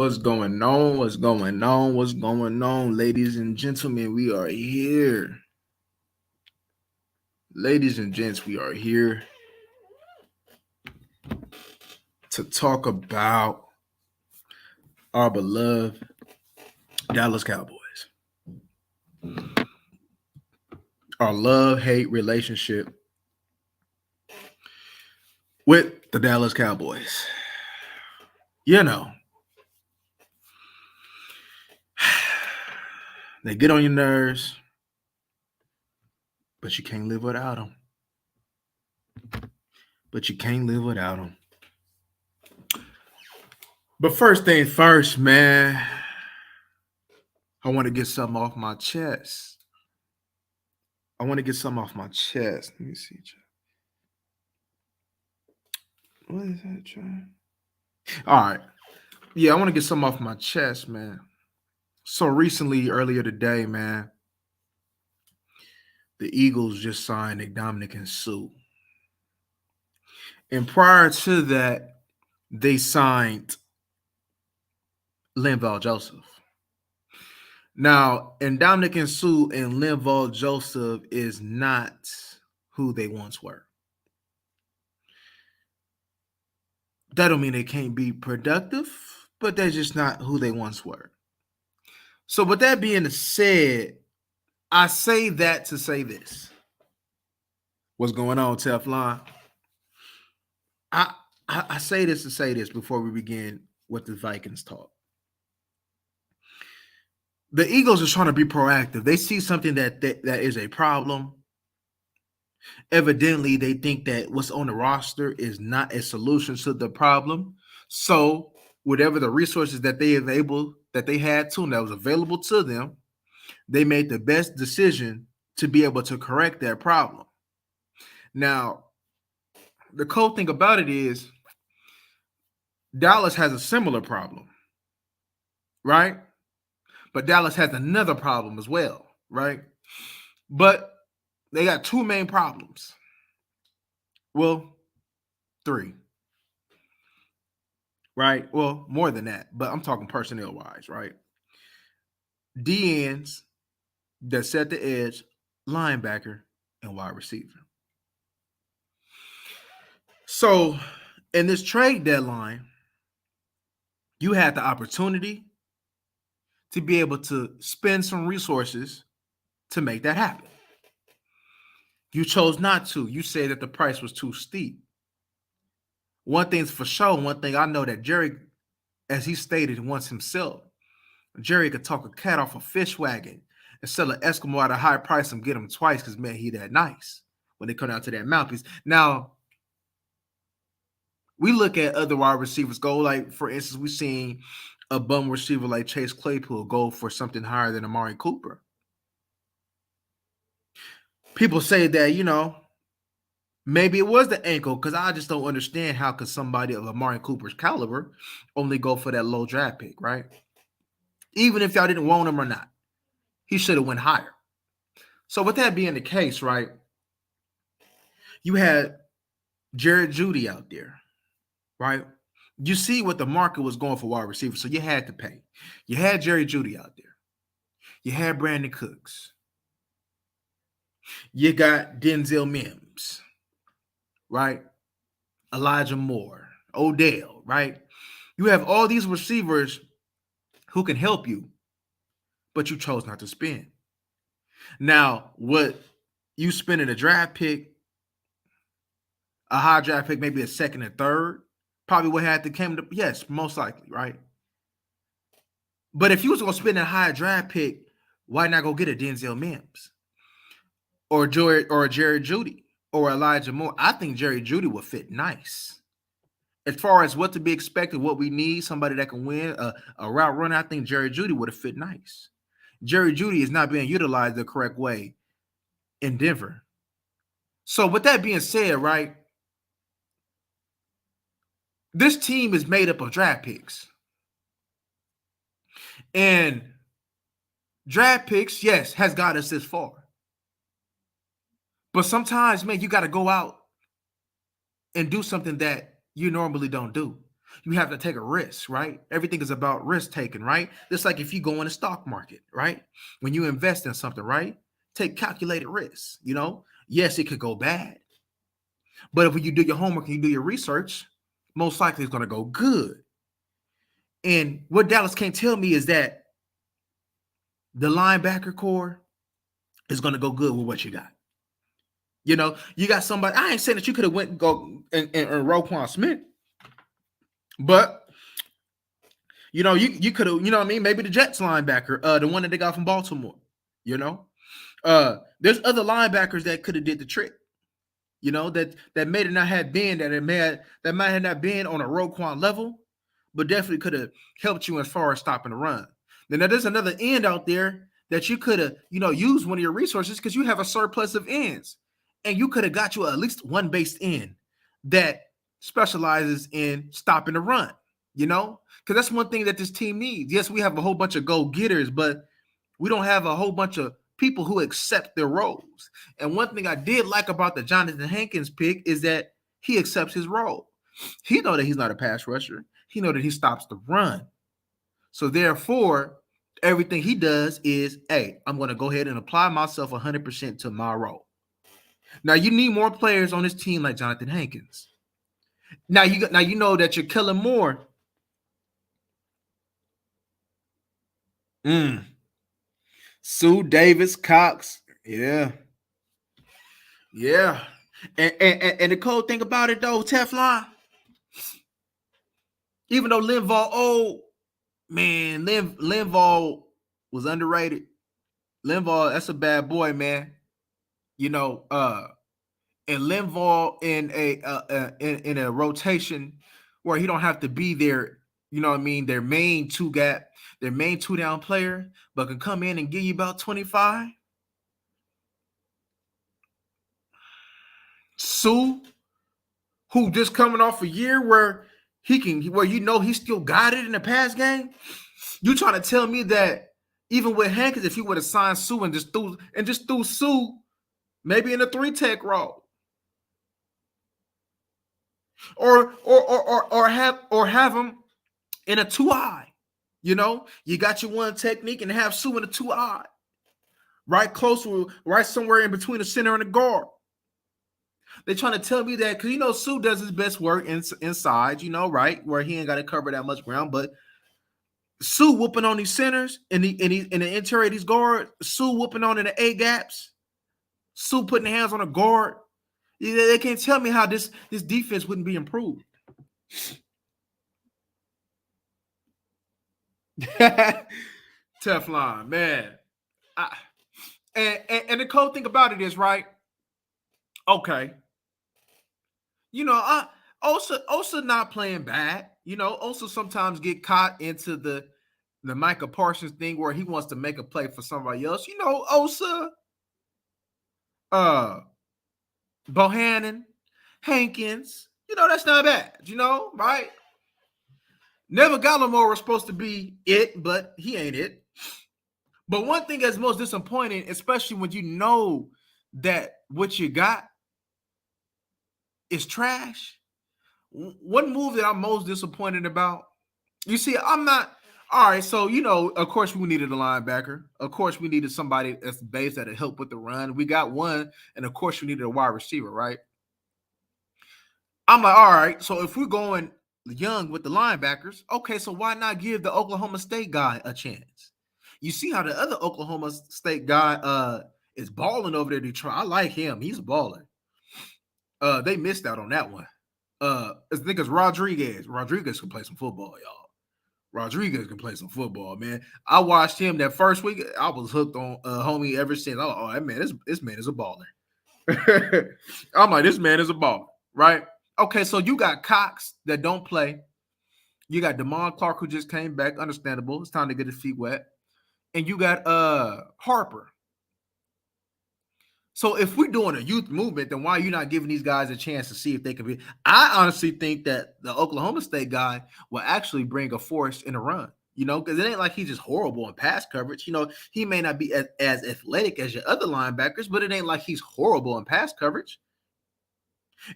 What's going on? What's going on? What's going on, ladies and gentlemen? We are here. Ladies and gents, we are here to talk about our beloved Dallas Cowboys. Our love-hate relationship with the Dallas Cowboys. You know, they get on your nerves, but you can't live without them. But first things first, man, I want to get something off my chest. Let me see. What is that, John? All right. Yeah, I want to get something off my chest, man. So recently, earlier today, man, the Eagles just signed Dominican Sue. And prior to that, they signed Linval Joseph. Now, Dominican Sue and Linval Joseph is not who they once were. That don't mean they can't be productive, but they're just not who they once were. So with that being said, I say that to say this. What's going on, Teflon? I say this to say this before we begin with the Vikings talk. The Eagles are trying to be proactive. They see something that is a problem. Evidently, they think that what's on the roster is not a solution to the problem. So, whatever the resources that they had to and that was available to them, they made the best decision to be able to correct that problem. Now, the cool thing about it is Dallas has a similar problem, right? But Dallas has another problem as well, right? But they got two main problems. Well, three. Right? Well, more than that, but I'm talking personnel-wise, right? D-ends that set the edge, linebacker, and wide receiver. So, in this trade deadline, you had the opportunity to be able to spend some resources to make that happen. You chose not to. You said that the price was too steep. One thing's for sure, one thing I know that Jerry, as he stated once himself, Jerry could talk a cat off a fish wagon and sell an Eskimo at a high price and get him twice because, man, he that nice when they come down to that mouthpiece. Now, we look at other wide receivers go, like, for instance, we've seen a bum receiver like Chase Claypool go for something higher than Amari Cooper. People say that, maybe it was the ankle, because I just don't understand how could somebody of Amari Cooper's caliber only go for that low draft pick, right? Even if y'all didn't want him or not, he should have went higher. So with that being the case, right, you had Jared Jeudy out there, right? You see what the market was going for wide receivers, so you had to pay. You had Jerry Jeudy out there. You had Brandon Cooks. You got Denzel Mims, right? Elijah Moore, Odell, right? You have all these receivers who can help you, but you chose not to spend. Now, what you spend in a draft pick, a high draft pick, maybe a second and third, probably would have to come to, yes, most likely, right? But if you was going to spend a high draft pick, why not go get a Denzel Mims or a Jerry Jeudy or Elijah Moore? I think Jerry Jeudy would fit nice. As far as what to be expected, what we need, somebody that can win a route runner, I think Jerry Jeudy would have fit nice. Jerry Jeudy is not being utilized the correct way in Denver. So with that being said, right, this team is made up of draft picks. And draft picks, yes, has got us this far. But sometimes, man, you got to go out and do something that you normally don't do. You have to take a risk, right? Everything is about risk taking, right? Just like if you go in the stock market, right? When you invest in something, right? Take calculated risks, you know? Yes, it could go bad. But if you do your homework and you do your research, most likely it's going to go good. And what Dallas can't tell me is that the linebacker core is going to go good with what you got. You know, you got somebody. I ain't saying that you could have went and go and Roquan Smith, but you could have, you know what I mean? Maybe the Jets linebacker, the one that they got from Baltimore. You know, there's other linebackers that could have did the trick. You know, that may not have been that might have not been on a Roquan level, but definitely could have helped you as far as stopping the run. Then there's another end out there that you could have, used one of your resources because you have a surplus of ends. And you could have got you at least one based end that specializes in stopping the run, because that's one thing that this team needs. Yes, we have a whole bunch of go-getters, but we don't have a whole bunch of people who accept their roles. And one thing I did like about the Jonathan Hankins pick is that he accepts his role. He know that he's not a pass rusher. He know that he stops the run. So therefore, everything he does is, hey, I'm going to go ahead and apply myself 100% to my role. Now you need more players on this team like Jonathan Hankins. Now you know that you're killing more. Sue Davis, Cox, yeah. And the cool thing about it though, Teflon, even though Linval old, man, Linval was underrated. Linval, that's a bad boy, man. And Linval in a rotation where he don't have to be there, their main two down player, but can come in and give you about 25. Sue, who just coming off a year where he still got it in the pass game. You trying to tell me that even with Hankins, if he would have signed Sue and just threw Sue maybe in a 3-tech role, or have him in a 2-eye, you got your one technique and have Sue in a 2-eye, right somewhere in between the center and the guard. They're trying to tell me that because Sue does his best work inside, right where he ain't got to cover that much ground, but Sue whooping on these centers in the interior of these guards, Sue whooping on in the A gaps, Sue putting hands on a guard. They can't tell me how this defense wouldn't be improved. Teflon, man. And the cool thing about it is, right? Okay. Osa not playing bad. Osa sometimes get caught into the Micah Parsons thing where he wants to make a play for somebody else. Osa, Bohannon, Hankins, that's not bad, right? Never Gallimore was supposed to be it, but he ain't it. But one thing that's most disappointing, especially when you know that what you got is trash. One move that I'm most disappointed about, you see, I'm not, all right, so, of course we needed a linebacker. Of course we needed somebody that's base that'll help with the run. We got one, and of course we needed a wide receiver, right? I'm like, all right, so if we're going young with the linebackers, okay, so why not give the Oklahoma State guy a chance? You see how the other Oklahoma State guy is balling over there, Detroit. I like him. He's a baller. They missed out on that one. I think it's Rodriguez. Rodriguez can play some football, y'all. Rodriguez can play some football, man. I watched him that first week. I was hooked on homie ever since. Oh, that man, this man is a baller. I'm like, this man is a baller, right? Okay, so you got Cox that don't play. You got Damon Clark who just came back. Understandable. It's time to get his feet wet. And you got Harper. So if we're doing a youth movement, then why are you not giving these guys a chance to see if they can be? I honestly think that the Oklahoma State guy will actually bring a force in a run, because it ain't like he's just horrible in pass coverage. He may not be as athletic as your other linebackers, but it ain't like he's horrible in pass coverage.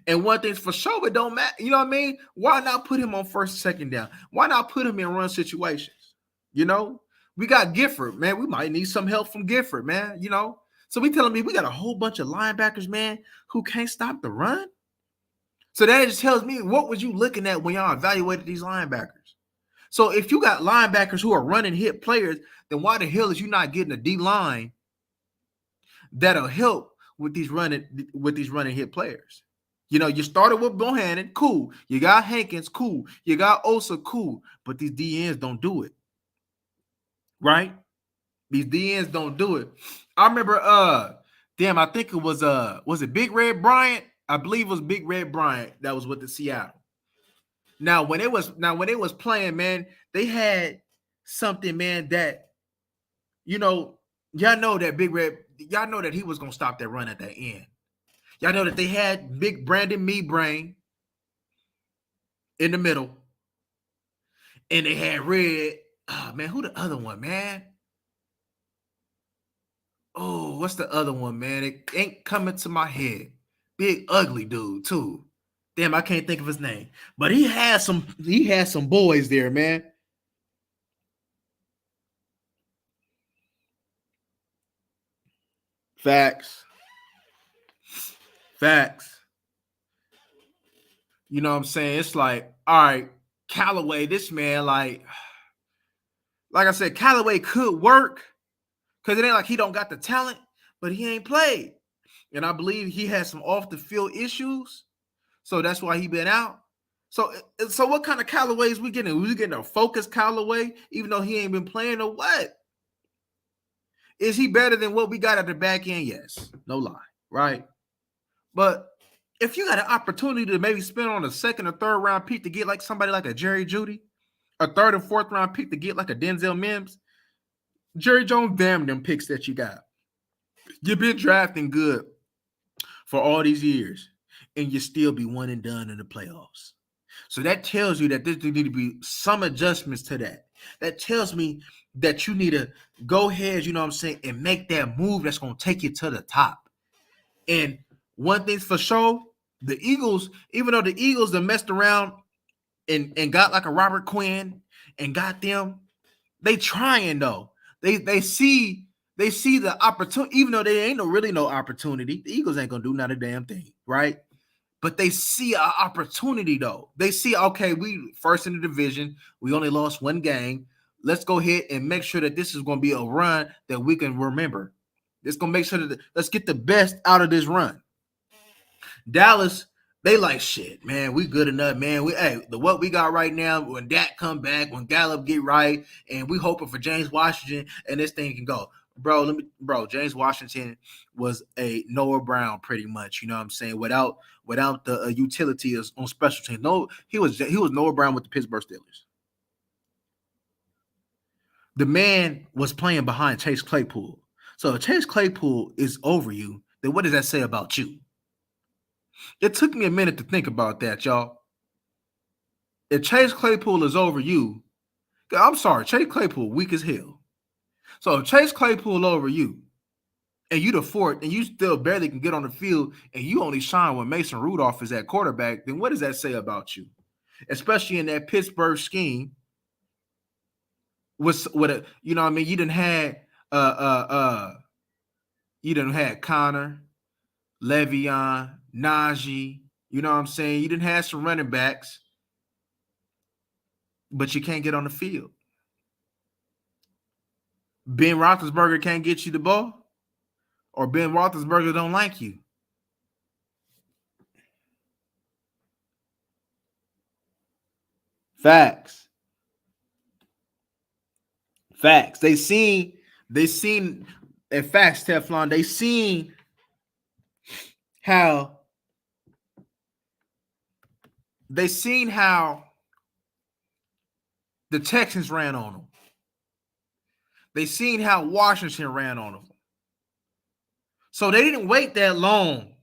And one thing's for sure, it don't matter. You know what I mean? Why not put him on first, second down? Why not put him in run situations? You know, we got Gifford, man. We might need some help from Gifford, man. You know, so we telling me we got a whole bunch of linebackers, man, who can't stop the run. So that just tells me, what was you looking at when y'all evaluated these linebackers? So if you got linebackers who are running hit players, then why the hell is you not getting a D line that'll help with these running hit players? You know, you started with Bohannon, cool. You got Hankins, cool. You got Osa, cool. But these DNs don't do it, right? These DNs don't do it. I remember, I think it was it Big Red Bryant? I believe it was Big Red Bryant that was with the Seattle. Now, when it was playing, man, they had something, man, that, you know, y'all know that Big Red, y'all know that he was gonna stop that run at the end. Y'all know that they had Big Brandon Meebrain in the middle, and they had Red. Oh man, who the other one, man? Oh, what's the other one, man? It ain't coming to my head. Big ugly dude too. Damn, I can't think of his name. But he had some boys there, man. Facts. Facts. You know what I'm saying? It's like, all right, Callaway, this man, like I said, Callaway could work because it ain't like he don't got the talent, but he ain't played. And I believe he had some off the field issues. So that's why he been out. So what kind of Callaways we getting? We getting a focused Callaway, even though he ain't been playing, or what? Is he better than what we got at the back end? Yes. No lie. Right? But if you got an opportunity to maybe spend on a second or third round pick to get like somebody like a Jerry Jeudy, a third and fourth round pick to get like a Denzel Mims, Jerry Jones, damn them picks that you got. You've been drafting good for all these years, and you still be one and done in the playoffs. So that tells you that there need to be some adjustments to that. That tells me that you need to go ahead, you know what I'm saying, and make that move that's going to take you to the top. And one thing's for sure, the Eagles, even though the Eagles have messed around and got like a Robert Quinn and got them, they trying though. They see the opportunity, even though they ain't really no opportunity. The Eagles ain't gonna do not a damn thing, right? But they see an opportunity though. They see, okay, we first in the division, we only lost one game. Let's go ahead and make sure that this is going to be a run that we can remember. It's going to make sure that let's get the best out of this run. Dallas, they like, shit, man, we good enough, man. What we got right now, when Dak come back, when Gallup get right, and we hoping for James Washington, and this thing can go. Bro, James Washington was a Noah Brown pretty much, you know what I'm saying? Without the utility on special teams. No, he was Noah Brown with the Pittsburgh Steelers. The man was playing behind Chase Claypool. So if Chase Claypool is over you, then what does that say about you? It took me a minute to think about that, y'all. If Chase Claypool is over you, I'm sorry, Chase Claypool weak as hell. So if Chase Claypool over you, and you the fourth, and you still barely can get on the field, and you only shine when Mason Rudolph is at quarterback, then what does that say about you? Especially in that Pittsburgh scheme, with a, you know what I mean, you didn't had Connor, Le'Veon, Najee, you know what I'm saying? You didn't have some running backs, but you can't get on the field. Ben Roethlisberger can't get you the ball, or Ben Roethlisberger don't like you. Facts. They seen, in facts, Teflon, they seen how the Texans ran on them. They seen how Washington ran on them. So they didn't wait that long.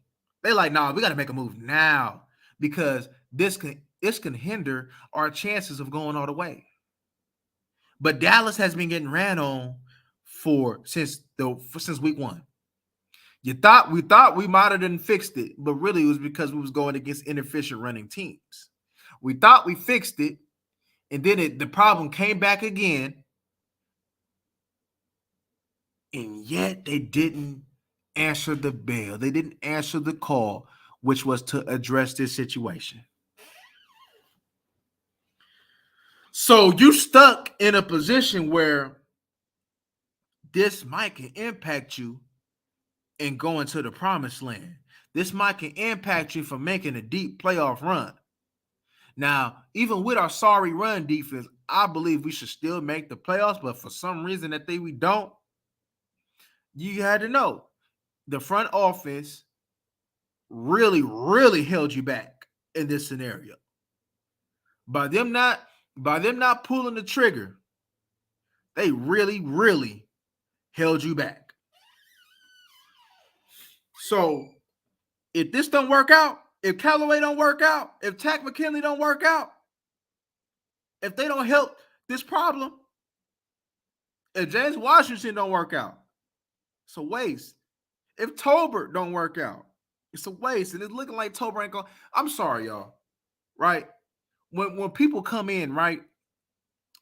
They like, nah, we got to make a move now because this can hinder our chances of going all the way. But Dallas has been getting ran on since week one. We thought we might have done fixed it, but really it was because we was going against inefficient running teams. We thought we fixed it, and then the problem came back again, and yet they didn't answer the bell. They didn't answer the call, which was to address this situation. So you stuck in a position where this might can impact you in going to the promised land. This might can impact you from making a deep playoff run. Now, even with our sorry run defense, I believe we should still make the playoffs, but for some reason that we don't, you had to know the front office really, really held you back in this scenario. By them not pulling the trigger, they really, really held you back. So if this don't work out, if Callaway don't work out, if Tack McKinley don't work out, if they don't help this problem, if James Washington don't work out, it's a waste. If Tolbert don't work out, it's a waste. And it's looking like Tolbert ain't going. I'm sorry, y'all. Right? When people come in, right?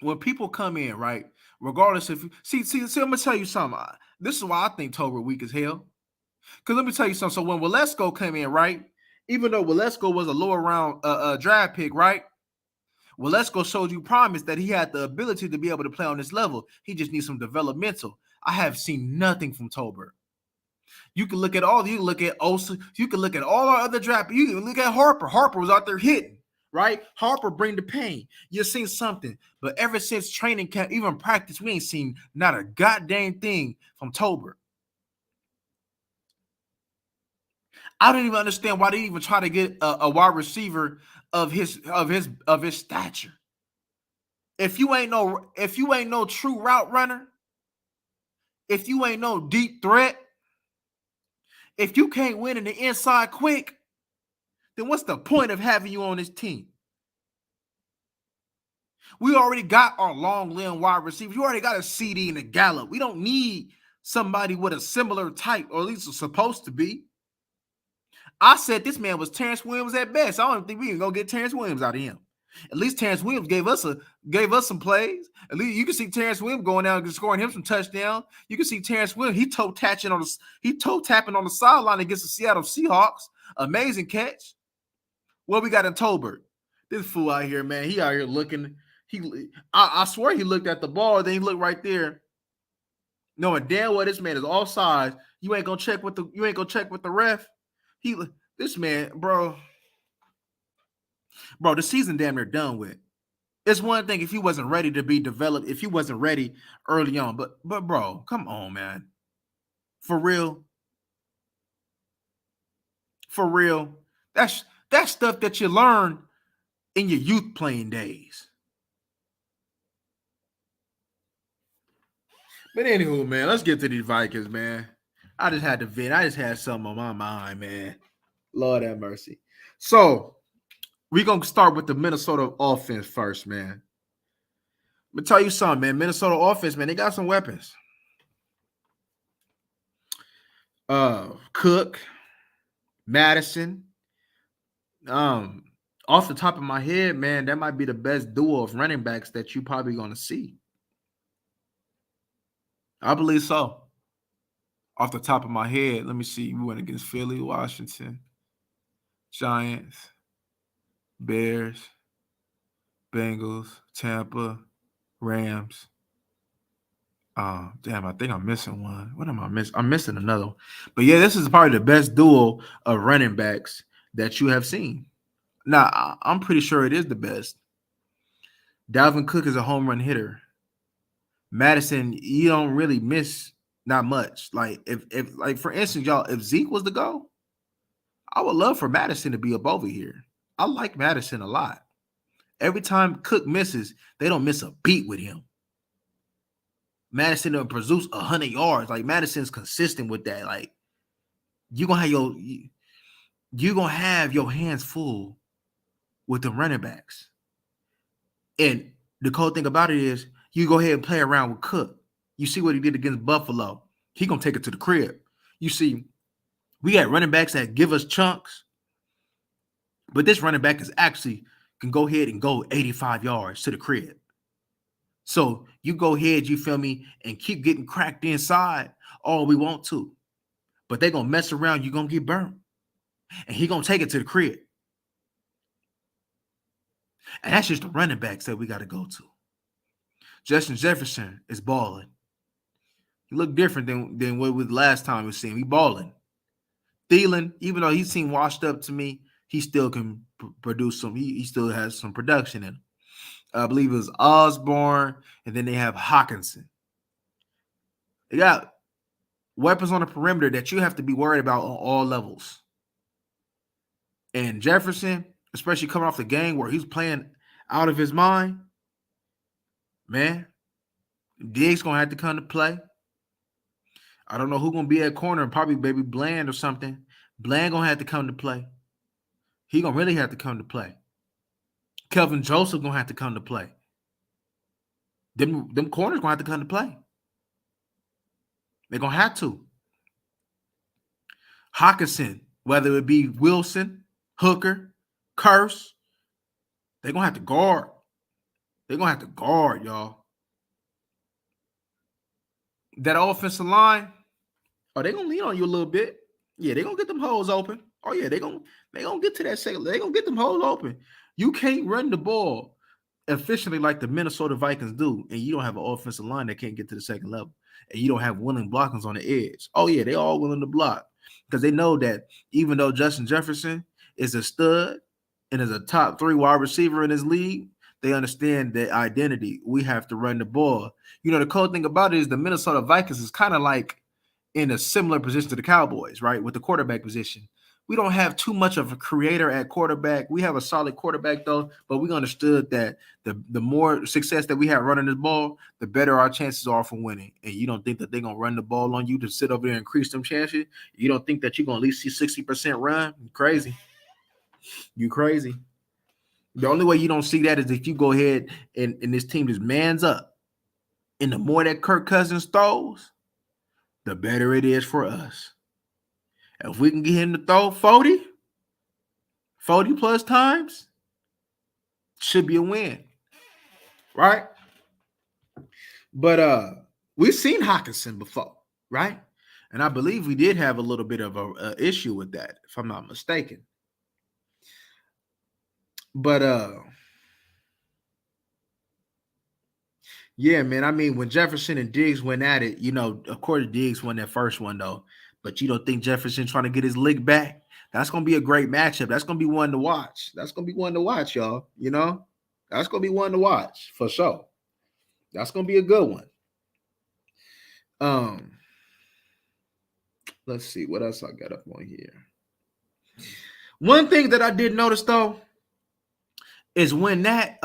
When people come in, right? Regardless if see, I'm gonna tell you something. This is why I think Tolbert weak as hell. Because let me tell you something. So when Walesko came in, right? Even though Walesko was a lower round draft pick, right? Walesko showed you promise that he had the ability to be able to play on this level. He just needs some developmental. I have seen nothing from Tolbert. You can look at you can look at Osa, you can look at all our other draft. You can look at Harper. Harper was out there hitting, right? Harper bring the pain. You've seen something. But ever since training camp, even practice, we ain't seen not a goddamn thing from Tolbert. I don't even understand why they even try to get a wide receiver of his stature. If you ain't no true route runner, if you ain't no deep threat, if you can't win in the inside quick, then what's the point of having you on this team? We already got our long limb wide receivers. You already got a CD and a Gallup. We don't need somebody with a similar type, or at least it's supposed to be. I said this man was Terrence Williams at best. I don't think we can go get Terrence Williams out of him. At least Terrence Williams gave us some plays. At least you can see Terrence Williams going down and scoring him some touchdowns. You can see Terrence Williams, he toe tapping on the sideline against the Seattle Seahawks. Amazing catch. What we got in Tolbert? This fool out here, man. He out here looking. I swear he looked at the ball, then he looked right there. Knowing damn well this man is offside. You ain't gonna check with the ref. This man, bro, the season damn near done with. It's one thing if he wasn't ready to be developed, if he wasn't ready early on, but bro, come on, man. For real. That's stuff that you learn in your youth playing days. But anywho, man, let's get to these Vikings, man. I just had to vent. I just had something on my mind, man. Lord have mercy. So we're going to start with the Minnesota offense first, man. But tell you something, man. Minnesota offense, man, they got some weapons. Cook, Madison. Off the top of my head, man, that might be the best duo of running backs that you probably going to see. I believe so. Off the top of my head, let me see. We went against Philly, Washington, Giants, Bears, Bengals, Tampa, Rams. Damn, I think I'm missing one. What am I missing? I'm missing another one. But yeah, this is probably the best duo of running backs that you have seen. Now, I'm pretty sure it is the best. Dalvin Cook is a home run hitter. Madison, you don't really miss not much. Like if like for instance, y'all, if Zeke was to go, I would love for Madison to be up over here. I like Madison a lot. Every time Cook misses, they don't miss a beat with him. Madison don't produce 100 yards. Like Madison's consistent with that. Like you're gonna have your hands full with the running backs. And the cool thing about it is you go ahead and play around with Cook. You see what he did against Buffalo. He gonna take it to the crib. You see We got running backs that give us chunks, but this running back is actually can go ahead and go 85 yards to the crib. So you go ahead, you feel me, and keep getting cracked inside all we want to. But they're gonna mess around, you're gonna get burnt. And he gonna take it to the crib. And that's just the running backs that we gotta go to. Justin Jefferson is balling. He looked different than what was last time we seen. He balling. Thielen, even though he seemed washed up to me, he still can produce some. He still has some production in him. I believe it was Osborne, and then they have Hawkinson. They got weapons on the perimeter that you have to be worried about on all levels. And Jefferson, especially coming off the game where he's playing out of his mind, man, Diggs gonna have to come to play. I don't know who's gonna be at corner, probably maybe Bland or something. Bland gonna have to come to play. He gonna really have to come to play. Kelvin Joseph gonna have to come to play. Them corners gonna have to come to play. They're gonna have to. Hawkinson, whether it be Wilson, Hooker, Curse, they're gonna have to guard. They're gonna have to guard, y'all. That offensive line, oh, they're gonna lean on you a little bit. Yeah, they're gonna get them holes open. Oh, yeah, they're gonna get to that second. They're gonna get them holes open. You can't run the ball efficiently like the Minnesota Vikings do, and you don't have an offensive line that can't get to the second level, and you don't have willing blockers on the edge. Oh, yeah, they all willing to block because they know that even though Justin Jefferson is a stud and is a top 3 wide receiver in his league, they understand that identity. We have to run the ball. You know, the cool thing about it is the Minnesota Vikings is kind of like in a similar position to the Cowboys, right? With the quarterback position. We don't have too much of a creator at quarterback. We have a solid quarterback, though, but we understood that the more success that we have running this ball, the better our chances are for winning. And you don't think that they're going to run the ball on you to sit over there and increase them chances? You don't think that you're going to at least see 60% run? You're crazy. You crazy. The only way you don't see that is if you go ahead and this team just mans up. And the more that Kirk Cousins throws, the better it is for us. If we can get him to throw 40 plus times, should be a win. Right? But we've seen Hawkinson before, right? And I believe we did have a little bit of a issue with that, if I'm not mistaken. But yeah, man. I mean, when Jefferson and Diggs went at it, you know, of course Diggs won that first one though. But you don't think Jefferson trying to get his lick back? That's gonna be a great matchup. That's gonna be one to watch. That's gonna be one to watch, y'all. You know, that's gonna be one to watch for sure. That's gonna be a good one. Let's see what else I got up on here. One thing that I did notice though is when that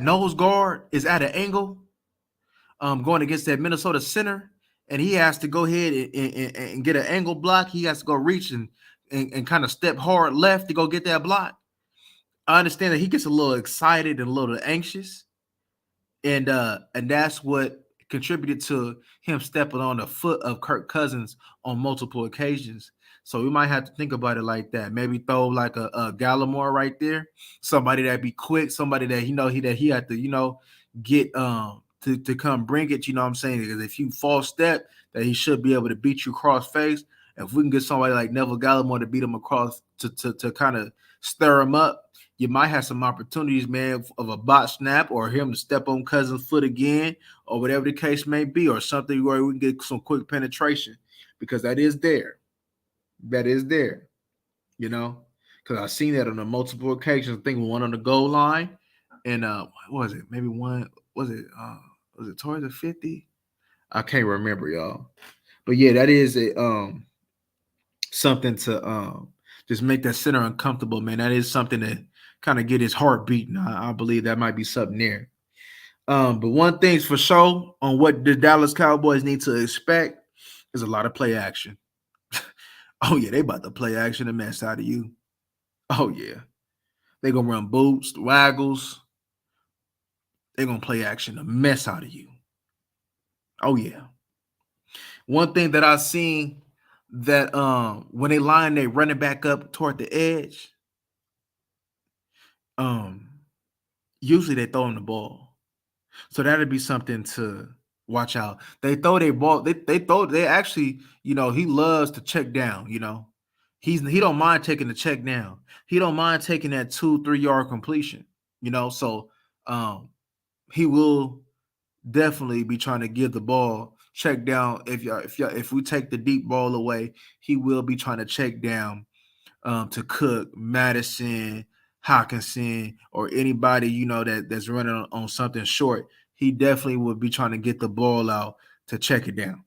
nose guard is at an angle, going against that Minnesota center, and he has to go ahead and get an angle block. He has to go reach and kind of step hard left to go get that block. I understand that he gets a little excited and a little anxious, and that's what contributed to him stepping on the foot of Kirk Cousins on multiple occasions. So we might have to think about it like that. Maybe throw like a Gallimore right there, somebody that be quick, somebody that he had to get to come bring it. You know what I'm saying? Because if you false step, that he should be able to beat you cross face. If we can get somebody like Neville Gallimore to beat him across to kind of stir him up, you might have some opportunities, man, of a bot snap or him to step on Cousins' foot again, or whatever the case may be, or something where we can get some quick penetration, because that is there. That is there, you know, because I've seen that on multiple occasions. I think one on the goal line, and what was it? Maybe one was it towards the 50? I can't remember, y'all. But yeah, that is a something to just make that center uncomfortable, man. That is something to kind of get his heart beating. I believe that might be something there. But one thing's for sure on what the Dallas Cowboys need to expect is a lot of play action. Oh yeah, they about to play action the mess out of you. Oh yeah, they gonna run boots, waggles. They gonna play action the mess out of you. Oh yeah. One thing that I've seen that when they line they running back up toward the edge, um usually they throw him the ball. So that'd be something to watch out. They throw their ball. They actually, he loves to check down. He don't mind taking the check down. He don't mind taking that 2-3 yard completion. So um he will definitely be trying to give the ball check down. If we take the deep ball away, he will be trying to check down to Cook, Madison, Hawkinson, or anybody that's running on something short. He definitely would be trying to get the ball out to check it down.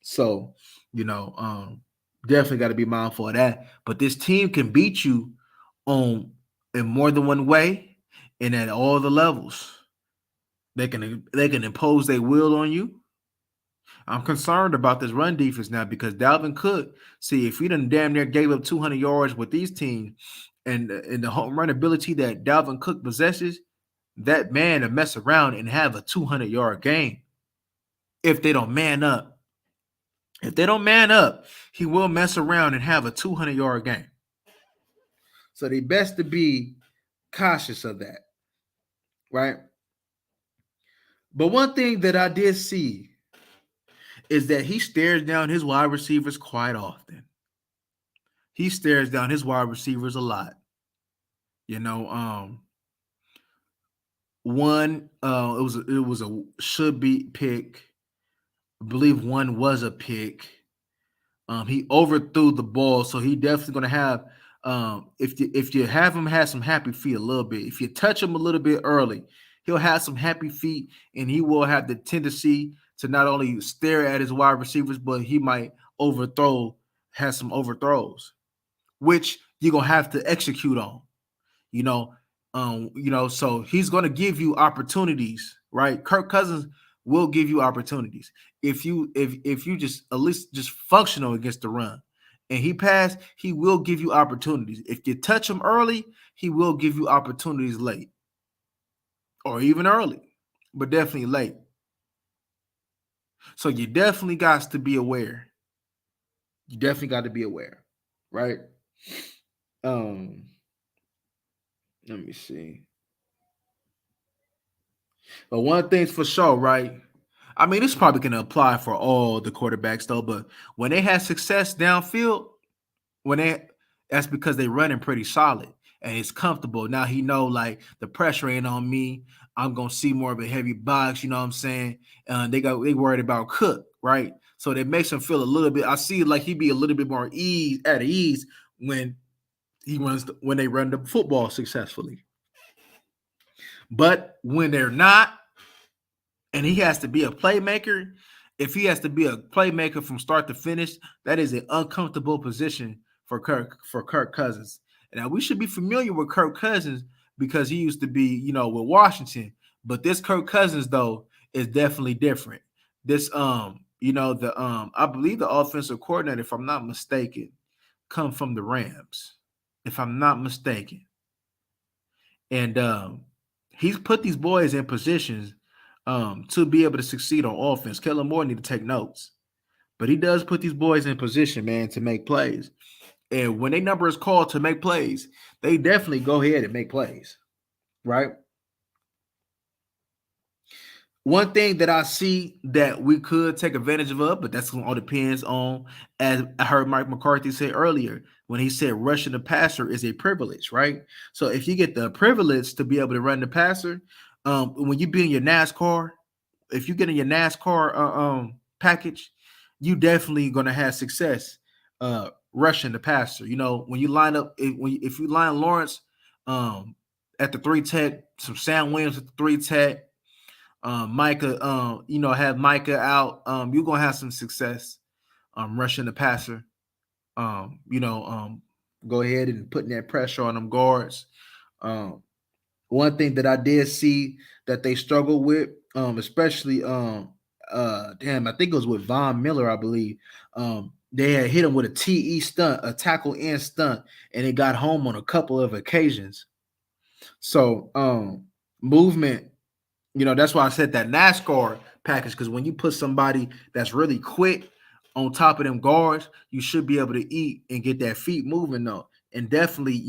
So, definitely got to be mindful of that. But this team can beat you on in more than one way and at all the levels. They can impose their will on you. I'm concerned about this run defense now because Dalvin Cook. See, if we done damn near gave up 200 yards with these teams, and the home run ability that Dalvin Cook possesses, that man to mess around and have a 200-yard game. If they don't man up, he will mess around and have a 200-yard game. So they best to be cautious of that, right? But one thing that I did see is that he stares down his wide receivers quite often. He stares down his wide receivers a lot. One it was a should be pick. I believe one was a pick. He overthrew the ball, so he definitely gonna have. If you have him have some happy feet a little bit, if you touch him a little bit early, he'll have some happy feet, and he will have the tendency to not only stare at his wide receivers, but he might have some overthrows, which you're gonna have to execute on. You know, so he's gonna give you opportunities, right? Kirk Cousins will give you opportunities if you just at least just functional against the run. And he will give you opportunities. If you touch him early, he will give you opportunities late. Or even early, but definitely late. So you definitely got to be aware. You definitely got to be aware, right? Um, Let me see. But one thing's for sure, right? I mean, this probably can apply for all the quarterbacks though. But when they have success downfield, when they that's because they running pretty solid and it's comfortable. Now he know like the pressure ain't on me. I'm gonna see more of a heavy box. You know what I'm saying? They worried about Cook, right? So that makes him feel a little bit. I see like he be a little bit more at ease when when they run the football successfully. But when they're not, and he has to be a playmaker, if he has to be a playmaker from start to finish, that is an uncomfortable position for Kirk Cousins. Now we should be familiar with Kirk Cousins because he used to be, with Washington. But this Kirk Cousins though is definitely different. This I believe the offensive coordinator, if I'm not mistaken, come from the Rams, if I'm not mistaken. And he's put these boys in positions to be able to succeed on offense. Kellen Moore need to take notes, but he does put these boys in position, man, to make plays. And when their number is called to make plays, they definitely go ahead and make plays, right? One thing that I see that we could take advantage of, but that's all depends on, as I heard Mike McCarthy say earlier, when he said rushing the passer is a privilege, right? So if you get the privilege to be able to run the passer, when you be in your NASCAR, if you get in your NASCAR package, you definitely gonna have success rushing the passer. When you line up, if you line Lawrence at the 3 tech, some Sam Williams at the 3 tech, Micah, have Micah out, you're gonna have some success rushing the passer. Go ahead and putting that pressure on them guards. One thing that I did see that they struggle with, especially I think it was with Von Miller, I believe. They had hit him with a TE stunt, a tackle in stunt, and it got home on a couple of occasions. So movement, that's why I said that NASCAR package, because when you put somebody that's really quick on top of them guards, you should be able to eat and get that feet moving though. And definitely,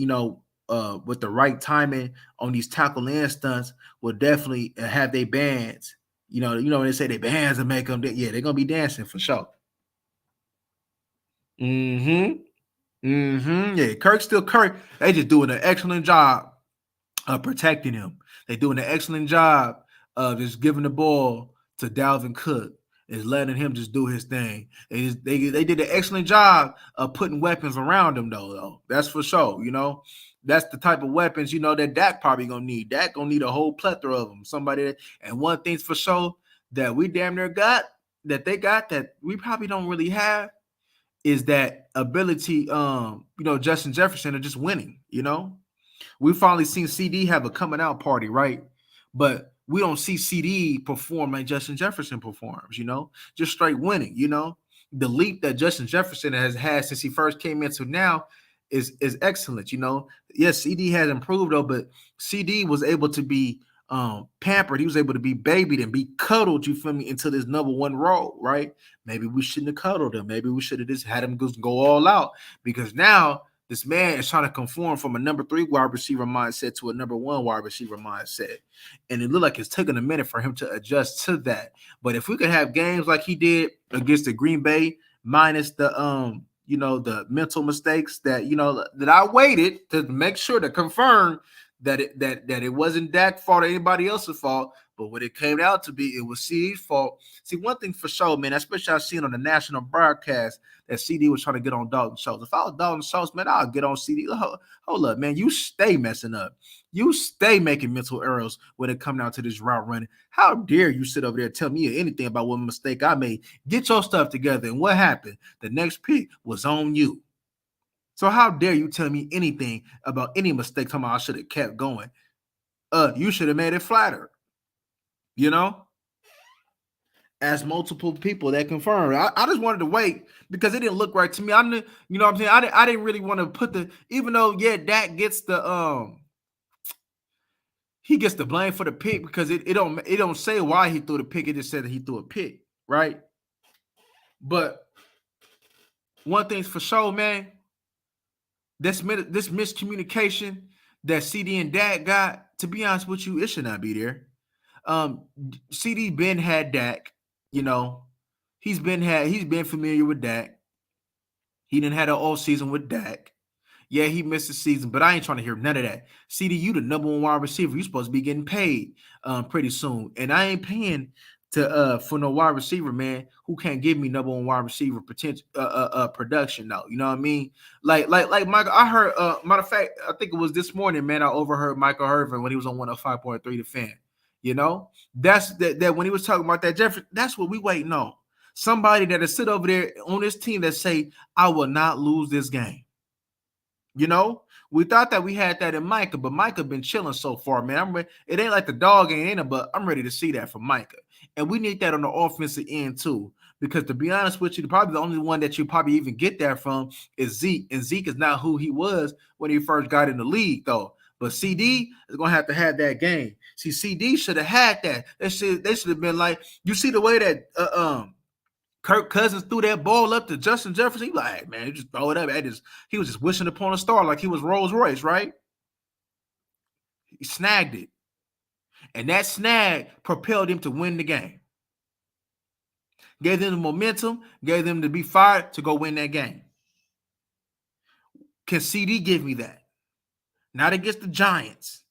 with the right timing on these tackle and stunts, will definitely have their bands. When they say their bands will make them, yeah, they're gonna be dancing for sure. Yeah, Kirk still Kirk. They just doing an excellent job of protecting him. They're doing an excellent job of just giving the ball to Dalvin Cook, is letting him just do his thing. They did an excellent job of putting weapons around him though. That's for sure. That's the type of weapons that Dak probably gonna need. Dak gonna need a whole plethora of them. And one thing's for sure that we damn near got that we probably don't really have is that ability. Justin Jefferson of just winning. We finally seen CD have a coming out party, right? But we don't see CD perform like Justin Jefferson performs, just straight winning. The leap that Justin Jefferson has had since he first came into now is excellent. Yes, CD has improved though, but CD was able to be pampered. He was able to be babied and be cuddled, you feel me, into this number one role, right? Maybe we shouldn't have cuddled him. Maybe we should have just had him go all out, because now this man is trying to conform from a number 3 wide receiver mindset to a number 1 wide receiver mindset. And it looked like it's taking a minute for him to adjust to that. But if we could have games like he did against the Green Bay, minus the mental mistakes that I waited to make sure to confirm that it wasn't Dak's fault or anybody else's fault. But when it came out to be, it was CD's fault. See, one thing for sure, man, especially I've seen on the national broadcast that CD was trying to get on Dalton Schultz. If I was Dalton Schultz, man, I'll get on CD. Hold up, man. You stay messing up. You stay making mental errors when it comes down to this route running. How dare you sit over there and tell me anything about what mistake I made? Get your stuff together. And what happened? The next pick was on you. So how dare you tell me anything about any mistake? Talking about I should have kept going. You should have made it flatter. As multiple people that confirmed. I just wanted to wait because it didn't look right to me. I knew, what I'm saying? I didn't really want to put even though, yeah, Dak gets he gets the blame for the pick because it don't say why he threw the pick. It just said that he threw a pick, right? But one thing's for sure, man, this miscommunication that CD and Dak got, to be honest with you, it should not be there. CD Ben had Dak, he's been familiar with Dak. He didn't have an all season with Dak. Yeah, he missed the season, but I ain't trying to hear none of that. CD, you the number 1 wide receiver. You supposed to be getting paid pretty soon. And I ain't paying for no wide receiver, man, who can't give me number 1 wide receiver potential production now. You know what I mean? Like Michael, I heard matter of fact, I think it was this morning, man, I overheard Michael Irvin when he was on 105.3 The Fan. That's that when he was talking about that Jeffrey, that's what we waiting on. Somebody that'll sit over there on this team that say, I will not lose this game. We thought that we had that in Micah, but Micah been chilling so far, man. It ain't like the dog ain't in it, but I'm ready to see that from Micah. And we need that on the offensive end too. Because to be honest with you, probably the only one that you probably even get that from is Zeke. And Zeke is not who he was when he first got in the league, though. But CD is going to have that game. See, CD should have had that. They should have been like, you see the way that Kirk Cousins threw that ball up to Justin Jefferson. He like, man, he just throw it up. He was just wishing upon a star like he was Rolls Royce, right? He snagged it. And that snag propelled him to win the game. Gave them the momentum, gave them to be fired to go win that game. Can CD give me that? Not against the Giants.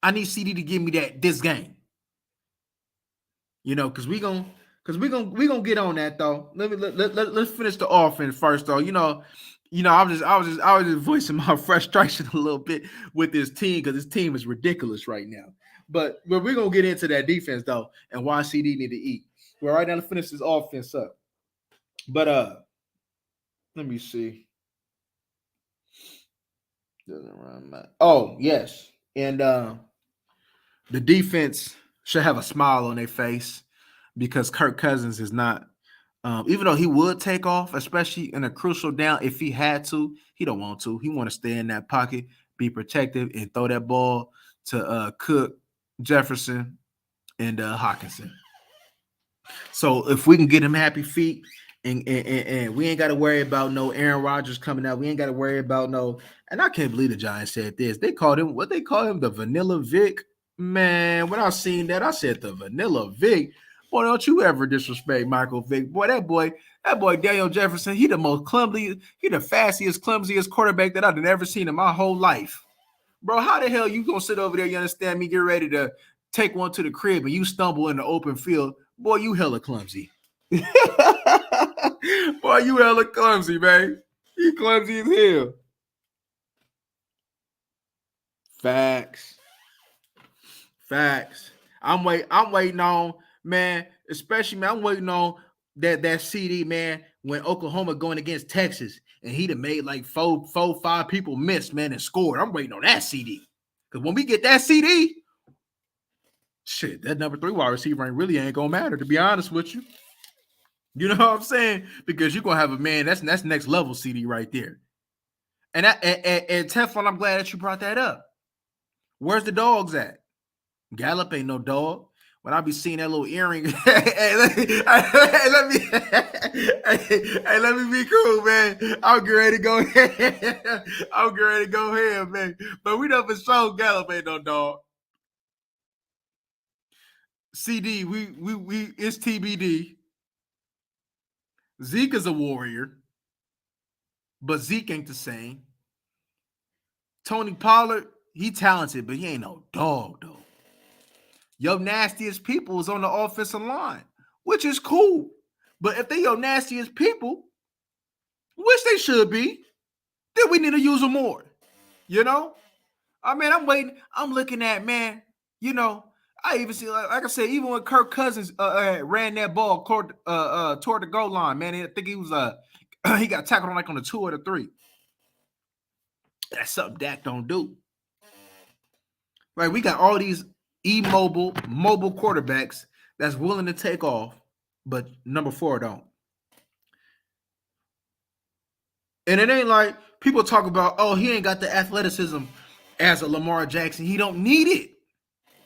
I need CD to give me this game. Because we gonna get on that though. Let's finish the offense first though. I was just voicing my frustration a little bit with this team because this team is ridiculous right now. But we're gonna get into that defense though and why CD need to eat. We're right now to finish this offense up. But let me see. Oh yes, and the defense should have a smile on their face because Kirk Cousins is not. Even though he would take off, especially in a crucial down, if he had to, he don't want to. He want to stay in that pocket, be protective, and throw that ball to Cook, Jefferson, and Hawkinson. So if we can get him happy feet, and we ain't got to worry about no Aaron Rodgers coming out. We ain't got to worry about no. And I can't believe the Giants said this. They called him what they call him, the Vanilla Vic. Man, when I seen that, I said the Vanilla Vic. Boy, don't you ever disrespect Michael Vick. Boy, that boy Daniel Jefferson, he the most clumsy, he the fastest, clumsiest quarterback that I've ever seen in my whole life. Bro, how the hell you gonna sit over there, you understand me, get ready to take one to the crib and you stumble in the open field? Boy, you hella clumsy. Boy, you hella clumsy, man. You clumsy as hell. Facts. Facts. I'm waiting on, man, especially, man, I'm waiting on that CD, man, when Oklahoma going against Texas and he'd have made like five people miss, man, and scored. I'm waiting on that CD. Because when we get that CD, shit, that number 3 wide receiver really ain't gonna matter, to be honest with you. You know what I'm saying? Because you're gonna have a man that's next level CD right there. And Teflon, I'm glad that you brought that up. Where's the dogs at? Gallup ain't no dog. When I be seeing that little earring, hey, let me be cool, man. I'm getting ready to go ahead. I'm getting ready to go ahead, man. But we know for sure Gallup ain't no dog. CD, we it's TBD. Zeke is a warrior, but Zeke ain't the same. Tony Pollard, he talented, but he ain't no dog, though. Your nastiest people is on the offensive line, which is cool. But if they your nastiest people, which they should be, then we need to use them more. You know? I mean, I'm waiting. I'm looking at, man, you know, I even see, like I said, even when Kirk Cousins ran that ball toward the goal line, man, I think he was he got tackled on the 2 or the 3. That's something Dak don't do. Like, we got all these mobile quarterbacks that's willing to take off, but number 4 don't. And it ain't like people talk about, oh, he ain't got the athleticism as a Lamar Jackson. He don't need it.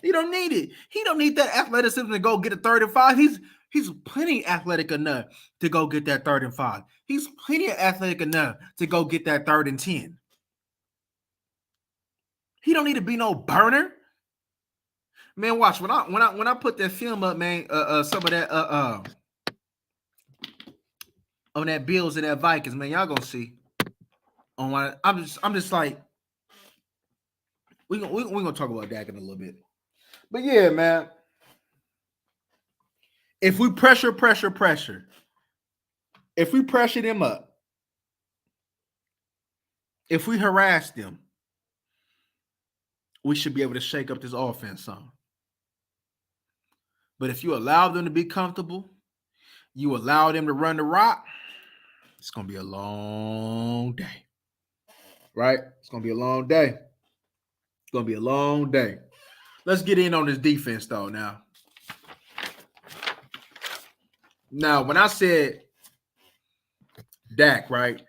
He don't need it. He don't need that athleticism to go get a 3rd and 5. He's plenty athletic enough to go get that 3rd and 5. He's plenty athletic enough to go get that 3rd and 10. He don't need to be no burner. Man, watch when I put that film up, man. Some of that on that Bills and that Vikings, man. Y'all gonna see. I'm just like, we gonna talk about Dak in a little bit. But yeah, man. If we pressure, if we pressure them up, if we harass them, we should be able to shake up this offense some. But if you allow them to be comfortable, you allow them to run the rock, it's going to be a long day. Right? It's going to be a long day. It's going to be a long day. Let's get in on this defense, though, now. Now, when I said Dak, right,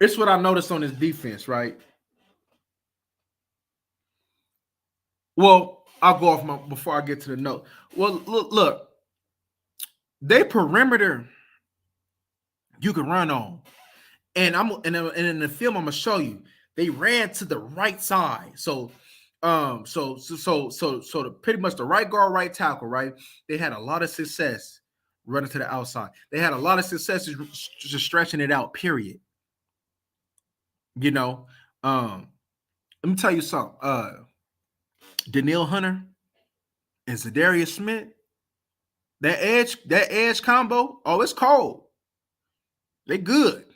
it's what I noticed on his defense, right? Well, I'll go off before I get to the note. Well, look. They perimeter you can run on. And in the film I'm gonna show you, they ran to the right side. So pretty much the right guard, right tackle, right? They had a lot of success running to the outside. They had a lot of success just stretching it out, period. You know, let me tell you something. Danielle Hunter and Zadarius Smith, that edge combo, oh, it's cold. They good.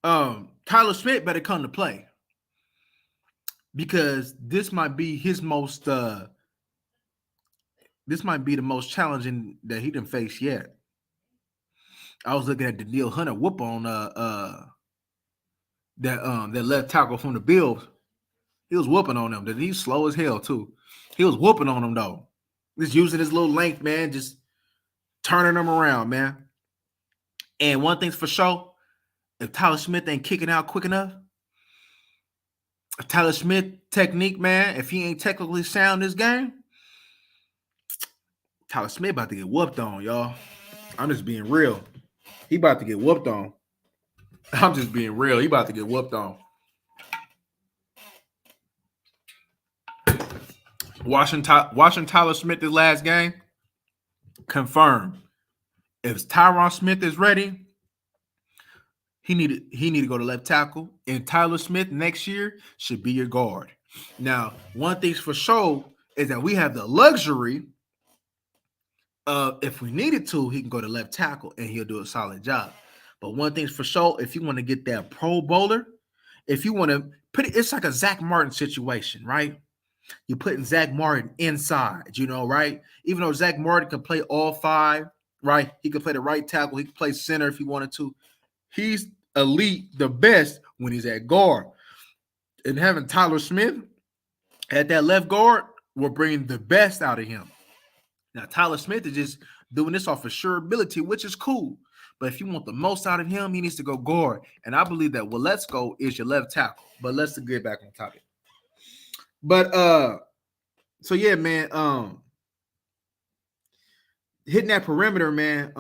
Tyler Smith better come to play because this might be his most this might be the most challenging that he done faced yet. I was looking at Danielle Hunter whoop on that left tackle from the Bills. He was whooping on them. He's slow as hell too. He was whooping on them though. Just using his little length, man, just turning them around, man. And one thing's for sure, if Tyler Smith ain't kicking out quick enough, Tyler Smith technique, man, if he ain't technically sound this game, Tyler Smith about to get whooped on, y'all. I'm just being real. He about to get whooped on. I'm just being real. He about to get whooped on. Watching Tyler Smith this last game, confirmed. If Tyron Smith is ready, he need to go to left tackle. And Tyler Smith next year should be your guard. Now, one thing's for sure is that we have the luxury of, if we needed to, he can go to left tackle and he'll do a solid job. But one thing's for sure, if you want to get that Pro Bowler, if you want to put it, it's like a Zach Martin situation, right? You're putting Zach Martin inside, right? Even though Zach Martin can play all five, right? He can play the right tackle. He can play center if he wanted to. He's elite, the best when he's at guard. And having Tyler Smith at that left guard will bring the best out of him. Now, Tyler Smith is just doing this off of sure ability, which is cool. But if you want the most out of him, he needs to go guard. And I believe that let's go is your left tackle. But let's get back on topic. But so yeah, man, hitting that perimeter, man,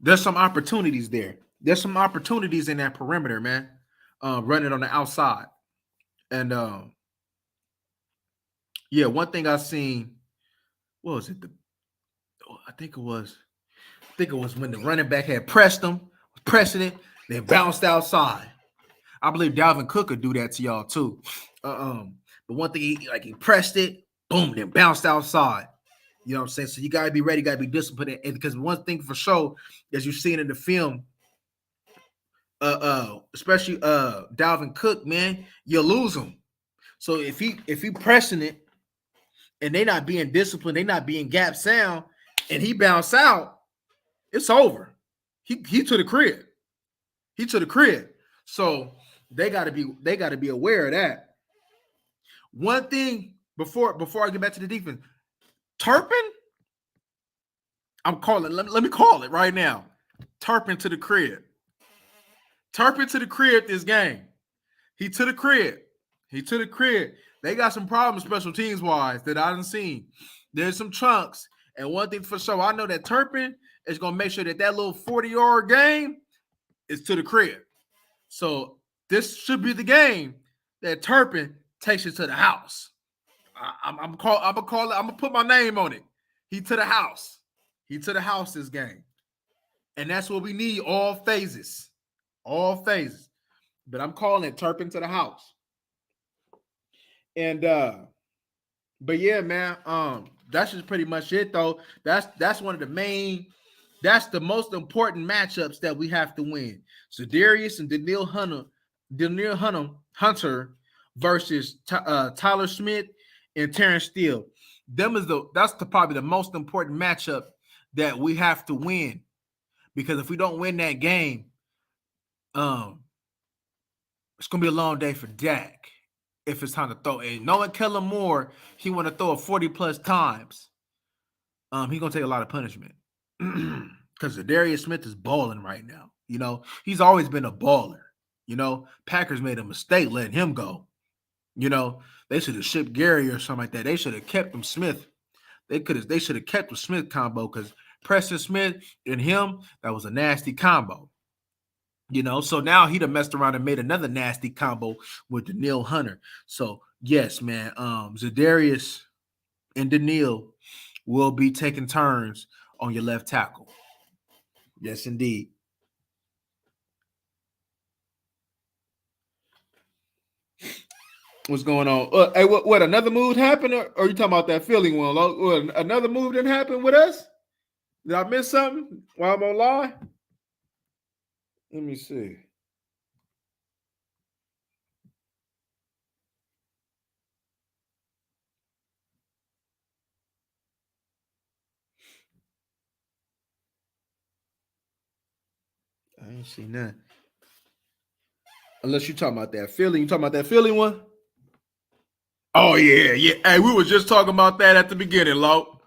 there's some opportunities there. There's some opportunities in that perimeter, man. Running on the outside. And yeah, one thing I seen, what was it? I think it was when the running back had pressing it, then bounced outside. I believe Dalvin Cook could do that to y'all too. But one thing, he pressed it, boom, then bounced outside. You know what I'm saying? So you gotta be ready, gotta be disciplined. And because one thing for sure, as you've seen in the film, especially Dalvin Cook, man, you lose him. So if he pressing it and they not being disciplined, they not being gap sound, and he bounce out, it's over. He to the crib. He to the crib. So they gotta be aware of that. One thing before I get back to the defense, Turpin, I'm calling. Let me call it right now. Turpin to the crib. Turpin to the crib this game. He to the crib. He to the crib. They got some problems special teams wise that I done seen. There's some chunks. And one thing for sure, I know that Turpin is going to make sure that little 40-yard game is to the crib. So this should be the game that Turpin takes you to the house. I'm gonna put my name on it. He to the house. He to the house this game. And that's what we need, all phases. All phases. But I'm calling it Turpin to the house. And but yeah, man, that's just pretty much it though. That's one of the main, that's the most important matchups that we have to win. So Darius and Daniil Hunter versus Tyler Smith and Terrence Steele. That's probably the most important matchup that we have to win. Because if we don't win that game, it's gonna be a long day for Dak if it's time to throw. And knowing Kellen Moore, he want to throw it 40 plus times. He's gonna take a lot of punishment because Darius Smith is balling right now. He's always been a baller. Packers made a mistake letting him go. They should have shipped Gary or something like that. They should have kept him Smith. They should have kept the Smith combo because Preston Smith and him, that was a nasty combo. So now he done messed around and made another nasty combo with Daniil Hunter. So yes, man, Zadarius and Daniil will be taking turns on your left tackle. Yes, indeed. What's going on? Hey, what another move happened? Or are you talking about that Philly one? What, another move didn't happen with us? Did I miss something while I'm on live? Let me see. I ain't seen that. Unless you're talking about that Philly. You talking about that Philly one? Oh, yeah. Hey, we were just talking about that at the beginning, Lo.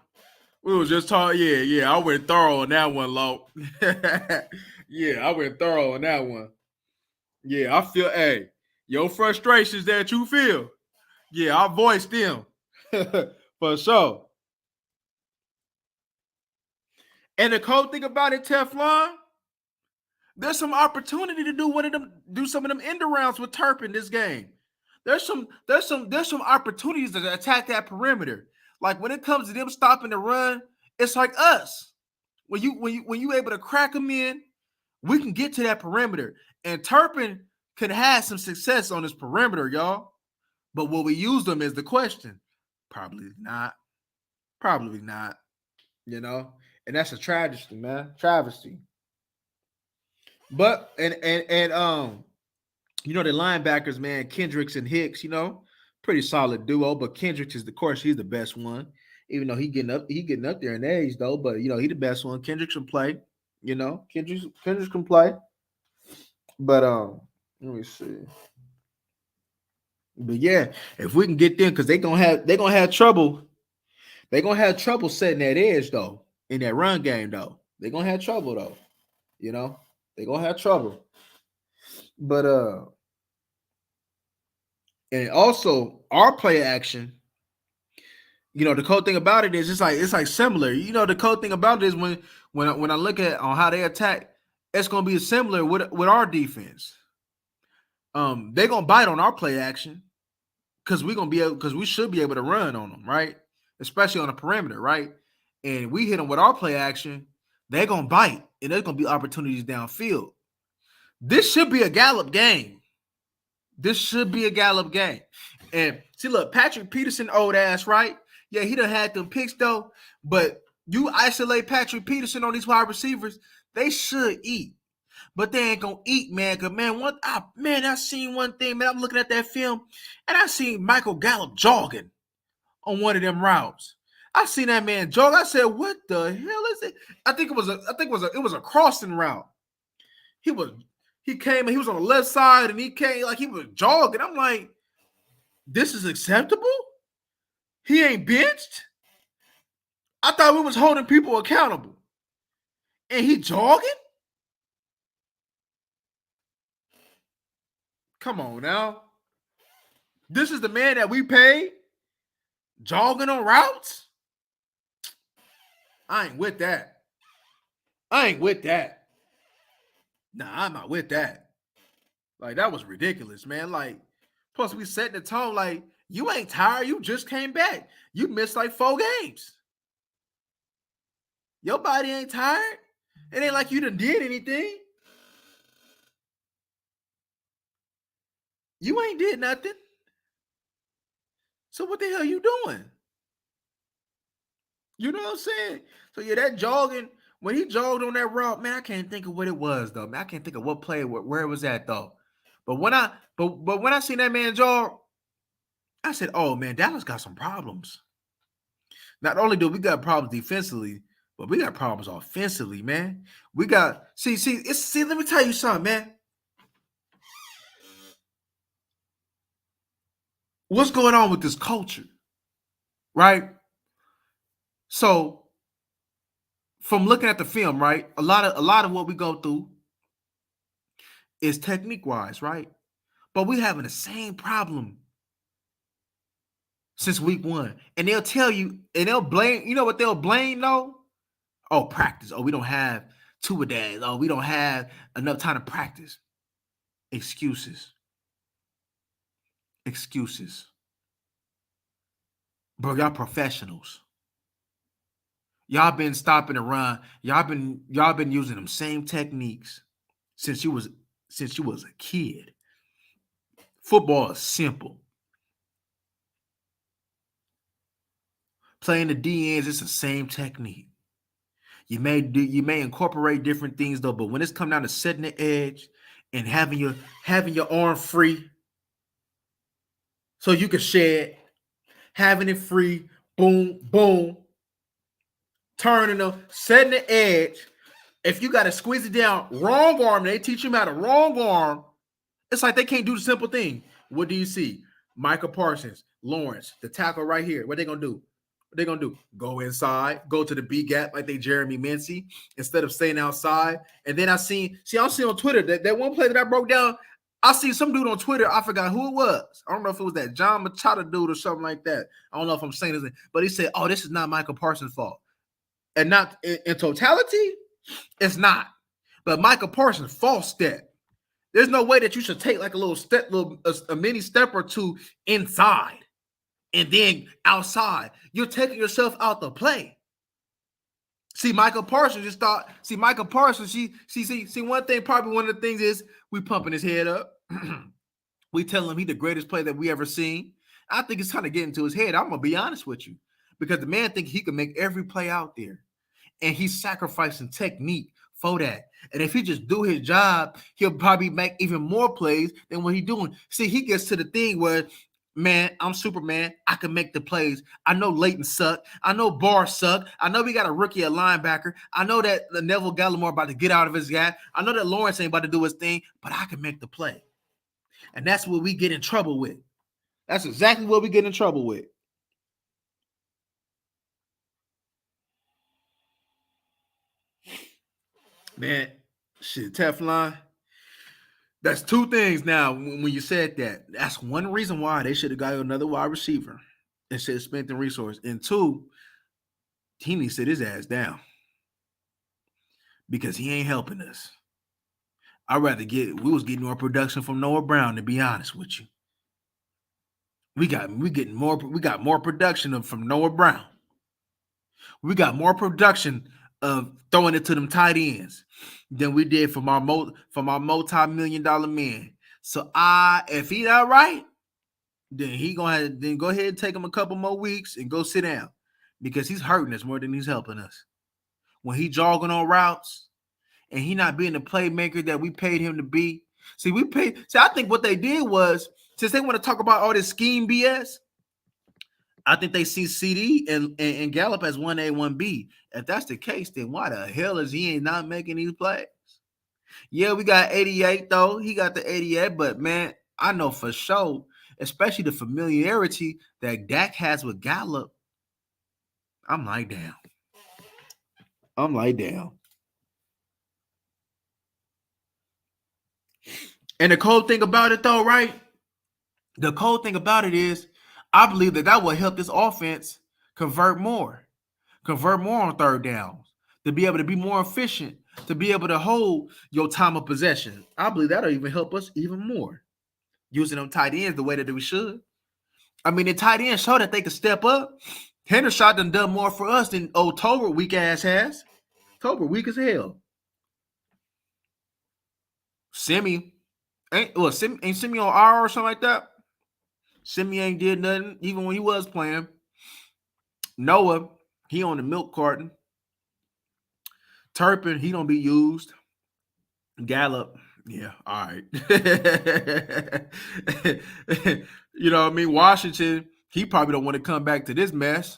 We was just talking. Yeah. I went thorough on that one, Lo. Yeah, I went thorough on that one. Yeah, I feel, hey, your frustrations that you feel. Yeah, I voiced them. For sure. And the cool thing about it, Teflon, there's some opportunity to do some of them end rounds with Turpin this game. There's some opportunities to attack that perimeter. Like when it comes to them stopping the run, it's like us. When you able to crack them in, we can get to that perimeter. And Turpin could have some success on this perimeter, y'all. But will we use them is the question. Probably not. Probably not. You know, and that's a tragedy, man. Travesty. But you know, the linebackers, man, Kendricks and Hicks, you know, pretty solid duo. But Kendricks is, of course, he's the best one. Even though he getting up there in age though, but you know, he the best one. Kendricks can play, you know. Kendricks can play. But let me see. But yeah, if we can get them, because they gonna have trouble. They gonna have trouble setting that edge though in that run game though. They gonna have trouble though. You know, they gonna have trouble. But and also our play action. You know, the cool thing about it is it's like similar. You know, the cool thing about it is when I look at on how they attack, it's gonna be similar with our defense. They're gonna bite on our play action because we should be able to run on them, right? Especially on the perimeter, right? And we hit them with our play action, they're gonna bite, and there's gonna be opportunities downfield. This should be a Gallup game. This should be a Gallup game. And see, look, Patrick Peterson, old ass, right? Yeah, he done had them picks though, but you isolate Patrick Peterson on these wide receivers, they should eat. But they ain't gonna eat, man. Cause man, I seen one thing, man. I'm looking at that film, and I seen Michael Gallup jogging on one of them routes. I seen that man jog. I said, "What the hell is it?" It was a crossing route. He was he came and he was on the left side, and he came like he was jogging. I'm like, this is acceptable? He ain't benched. I thought we was holding people accountable, and he jogging. Come on now. This is the man that we paid jogging on routes? I ain't with that. I ain't with that. Nah, I'm not with that. Like, that was ridiculous, man. Like, plus we set the tone like, you ain't tired. You just came back. You missed like 4 games. Your body ain't tired. It ain't like you done did anything. You ain't did nothing. So what the hell you doing? You know what I'm saying? So yeah, that jogging, when he jogged on that route, man, I can't think of what it was though. Man, I can't think of what play, where it was at though. But when I seen that man jog, I said, "Oh man, Dallas got some problems. Not only do we got problems defensively, but we got problems offensively, man. We got see. Let me tell you something, man. What's going on with this culture, right? So from looking at the film, right, a lot of what we go through is technique wise, right? But we having the same problem since week 1, and they'll tell you, and they'll blame. You know what they'll blame though? Oh, practice. Oh, we don't have 2 a days. Oh, we don't have enough time to practice. Excuses. Excuses. Bro, y'all professionals. Y'all been stopping the run. Y'all been using them same techniques since you was a kid. Football is simple. Playing the D ends, it's the same technique. You may incorporate different things though, but when it's come down to setting the edge and having your arm free so you can shed, having it free, boom, boom, turning them, setting the edge. If you got to squeeze it down, wrong arm, they teach them how to wrong arm. It's like they can't do the simple thing. What do you see? Michael Parsons, Lawrence, the tackle right here. What they gonna do? What they gonna do? Go inside, go to the B gap like they Jeremy Mincy instead of staying outside. And then I'm seeing on Twitter that one play that I broke down. I see some dude on Twitter. I forgot who it was. I don't know if it was that John Machado dude or something like that. I don't know if I'm saying this, but he said, "Oh, this is not Michael Parsons' fault," and not in totality, it's not. But Michael Parsons, false step. There's no way that you should take like a little step, a mini step or two inside and then outside. You're taking yourself out the play. See, Michael Parsons just thought. See, Michael Parsons. See. One thing, probably one of the things is we pumping his head up. We tell him he's the greatest player that we ever seen. I think it's kind of getting to his head. I'm gonna be honest with you, because the man thinks he can make every play out there, and he's sacrificing technique for that. And if he just do his job, he'll probably make even more plays than what he's doing. See, he gets to the thing where, man, I'm Superman. I can make the plays. I know Leighton suck. I know Barr suck. I know we got a rookie at linebacker. I know that Neville Gallimore about to get out of his guy. I know that Lawrence ain't about to do his thing, but I can make the play. And that's what we get in trouble with. That's exactly what we get in trouble with. Man, shit, Teflon. That's two things now when you said that. That's one reason why they should have got another wide receiver instead of spending resource. And two, he needs to sit his ass down because he ain't helping us. I'd rather we was getting more production from Noah Brown, to be honest with you. We got more production from Noah Brown. We got more production of throwing it to them tight ends than we did from our multi-million-dollar man. So if he not right, then he gonna go ahead and take him a couple more weeks and go sit down, because he's hurting us more than he's helping us. When he jogging on routes and he not being the playmaker that we paid him to be. See, I think what they did was, since they want to talk about all this scheme BS, I think they see CD and Gallup as 1A, 1B. If that's the case, then why the hell is he not making these plays? Yeah, we got 88, though. He got the 88, but, man, I know for sure, especially the familiarity that Dak has with Gallup, I'm like, damn. And the cool thing about it, though, right? The cool thing about it is, I believe that will help this offense convert more on third downs, to be able to be more efficient, to be able to hold your time of possession. I believe that'll even help us even more, using them tight ends the way that we should. I mean, the tight ends show that they can step up. Hendershot done more for us than old Tober weak ass has. Tober weak as hell. Simi ain't Simi on R or something like that. Simi ain't did nothing even when he was playing. Noah, he on the milk carton. Turpin, he don't be used. Gallup, yeah, all right. You know what I mean? Washington, he probably don't want to come back to this mess.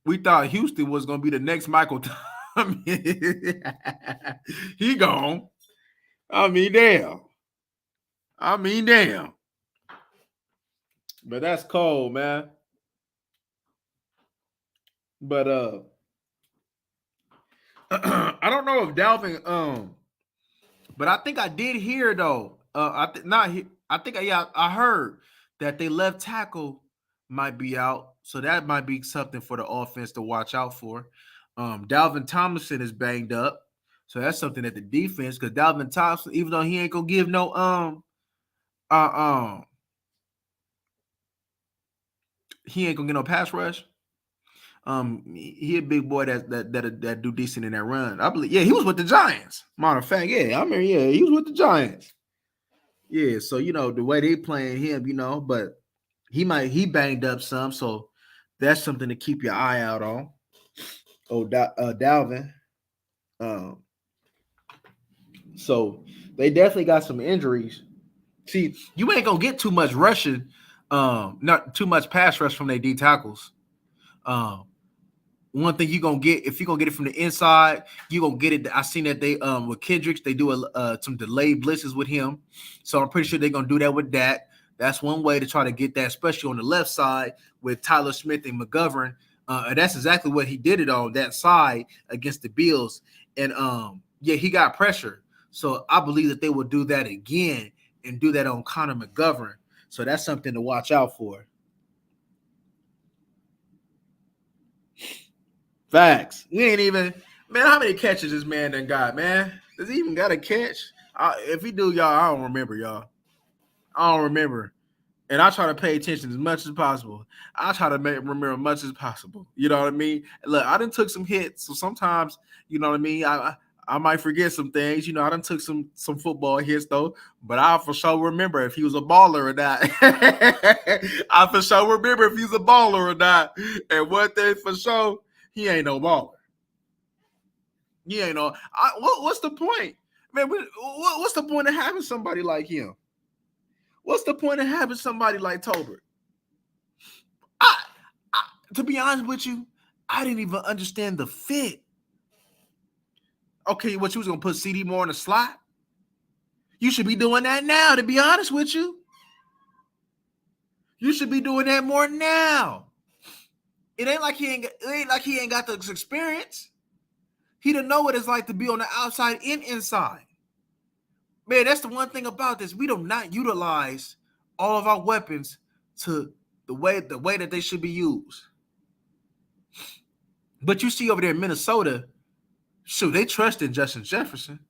We thought Houston was going to be the next Michael Thomas. He gone. I mean, damn. But that's cold, man. But I don't know if Dalvin but I think I did hear though. I heard that they left tackle might be out, so that might be something for the offense to watch out for. Dalvin Tomlinson is banged up, so that's something that the defense, because Dalvin Thompson, even though he ain't gonna give no he ain't gonna get no pass rush. He a big boy that do decent in that run. I believe. Yeah, he was with the Giants. Matter of fact, yeah, I mean, yeah, he was with the Giants. Yeah, so the way they playing him, but he banged up some, so that's something to keep your eye out on. Oh, Dalvin. So they definitely got some injuries. See, you ain't gonna get too much rushing, not too much pass rush from their D tackles. One thing you're gonna get, if you're gonna get it from the inside, you're gonna get it. I seen that they with Kendricks, they do some delayed blitzes with him. So I'm pretty sure they're gonna do that with that. That's one way to try to get that, especially on the left side with Tyler Smith and McGovern. And that's exactly what he did it on that side against the Bills. And yeah, he got pressure. So I believe that they will do that again and do that on Connor McGovern. So that's something to watch out for. Facts. We ain't even, man, how many catches this man done got, man? Does he even got a catch? If he do, y'all, I don't remember, y'all. I don't remember. And I try to pay attention as much as possible. I try to remember as much as possible. You know what I mean? Look, I done took some hits, so sometimes, you know what I mean. I might forget some things. You know, I done took some football hits though, but I for sure remember if he was a baller or not. I for sure remember if he's a baller or not. And one thing for sure, he ain't no baller. He ain't no. What's the point, man? What's the point of having somebody like him? What's the point of having somebody like Tolbert? I, to be honest with you, I didn't even understand the fit. Okay, what you was gonna put CD Moore in the slot? You should be doing that now. To be honest with you, you should be doing that more now. It ain't like he ain't got the experience. He didn't know what it's like to be on the outside and inside. Man, that's the one thing about this. We do not utilize all of our weapons to the way that they should be used. But you see over there in Minnesota, shoot, they trust in Justin Jefferson.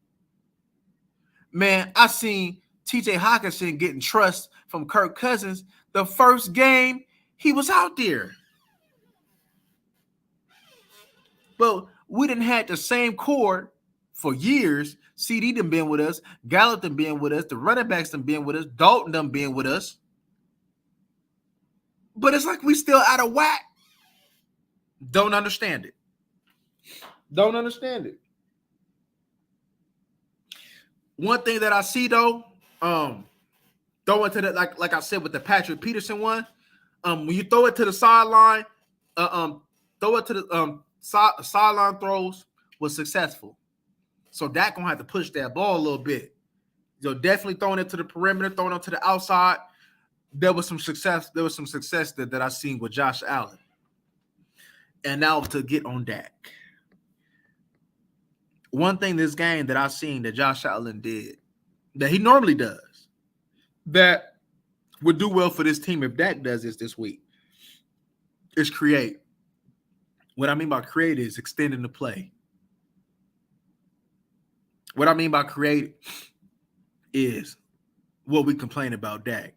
Man, I seen TJ Hawkinson getting trust from Kirk Cousins the first game he was out there. But we didn't had the same core for years. CD done been with us, Gallup done been with us, the running backs done been with us, Dalton done been with us. But it's like we still out of whack. Don't understand it. Don't understand it. One thing that I see though, throw it to the like I said with the Patrick Peterson one, when you throw it to the sideline, throw it to the sideline throws was successful. So Dak gonna have to push that ball a little bit. Definitely throwing it to the perimeter, throwing it to the outside. There was some success. There was some success that I seen with Josh Allen. And now to get on Dak. One thing this game that I've seen that Josh Allen did that he normally does that would do well for this team if Dak does this week is create. What I mean by create is extending the play. What I mean by create is what we complain about Dak.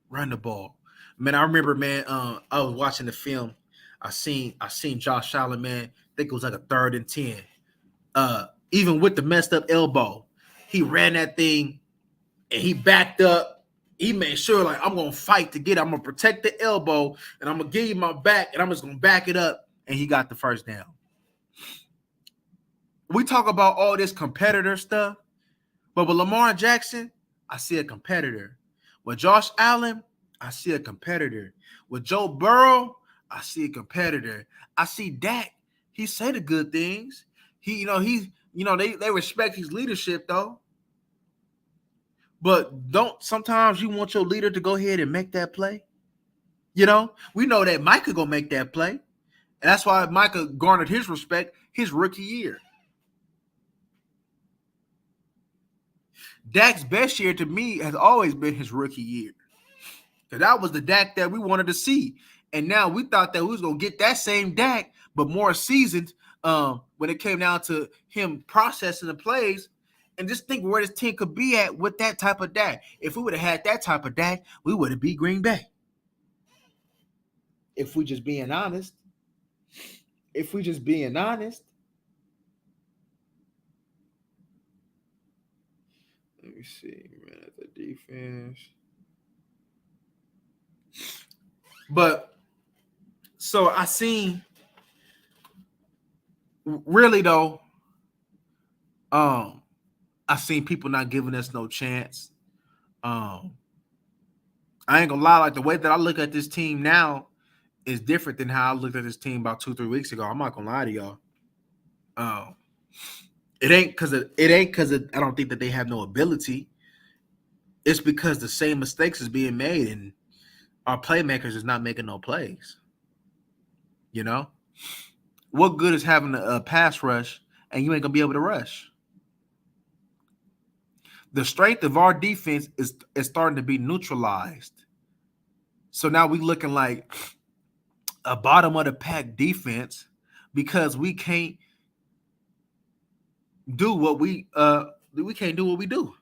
Run the ball. Man, I remember, man, I was watching the film. I seen Josh Allen, man. I think it was like a 3rd and 10. Even with the messed up elbow, he ran that thing and he backed up. He made sure, like, I'm going to fight to get it. I'm going to protect the elbow, and I'm going to give you my back, and I'm just going to back it up, and he got the first down. We talk about all this competitor stuff, but with Lamar Jackson, I see a competitor. With Josh Allen, I see a competitor. With Joe Burrow, I see a competitor. I see Dak. He say the good things. They respect his leadership though. But don't sometimes you want your leader to go ahead and make that play? We know that Micah gonna make that play. And that's why Micah garnered his respect his rookie year. Dak's best year to me has always been his rookie year. Because that was the Dak that we wanted to see. And now we thought that we was going to get that same Dak, but more seasoned when it came down to him processing the plays. And just think where this team could be at with that type of Dak. If we would have had that type of Dak, we would have beat Green Bay. If we just being honest. Let me see. Ran at the defense. But so I seen really though, I seen people not giving us no chance. I ain't gonna lie, like the way that I look at this team now is different than how I looked at this team about 2-3 weeks ago. I'm not gonna lie to y'all. It ain't because I don't think that they have no ability. It's because the same mistakes is being made and our playmakers is not making no plays. What good is having a pass rush and you ain't gonna be able to rush? the strength of our defense is starting to be neutralized. So now we looking like a bottom of the pack defense because we can't do what we can't do what we do.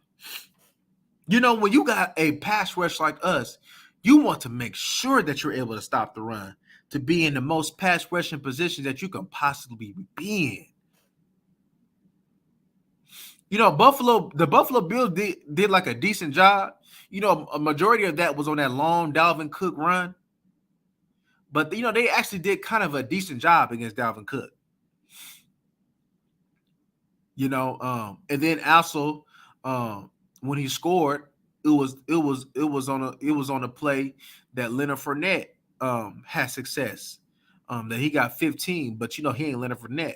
You know, when you got a pass rush like us, you want to make sure that you're able to stop the run, to be in the most pass rushing position that you can possibly be in. You know, the Buffalo Bills did like a decent job. You know, a majority of that was on that long Dalvin Cook run. But, you know, they actually did kind of a decent job against Dalvin Cook. You know, and then also when he scored, it was on a play that Leonard Fournette had success. That he got 15, but you know, he ain't Leonard Fournette.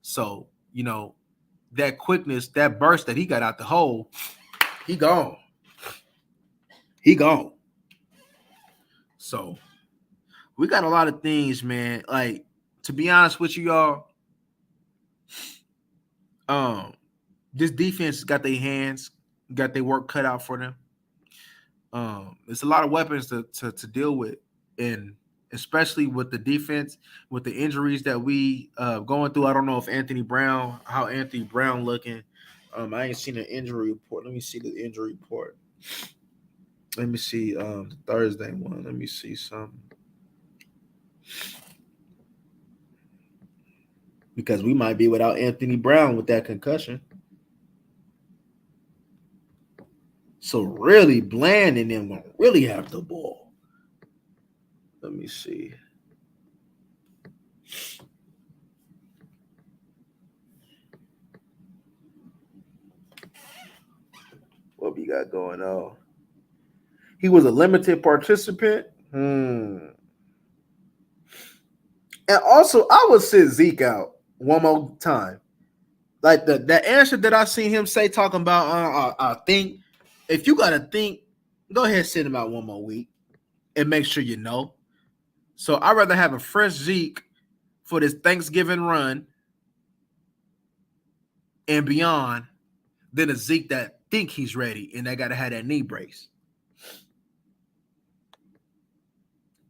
So, you know, that quickness, that burst that he got out the hole, he gone. He gone. So we got a lot of things, man. Like, to be honest with you, y'all, this defense got their hands, got their work cut out for them. It's a lot of weapons to deal with, and especially with the defense, with the injuries that we going through. I don't know if how Anthony Brown looking. I ain't seen an injury report. Let me see the injury report. Let me see the Thursday one. Let me see something. Because we might be without Anthony Brown with that concussion. So really, Bland and them won't really have the ball. Let me see. What we got going on? He was a limited participant. And also, I would sit Zeke out one more time. Like the answer that I seen him say talking about, I think if you gotta think, go ahead and sit him out one more week and make sure you know. So I'd rather have a fresh Zeke for this Thanksgiving run and beyond than a Zeke that think he's ready and that gotta have that knee brace.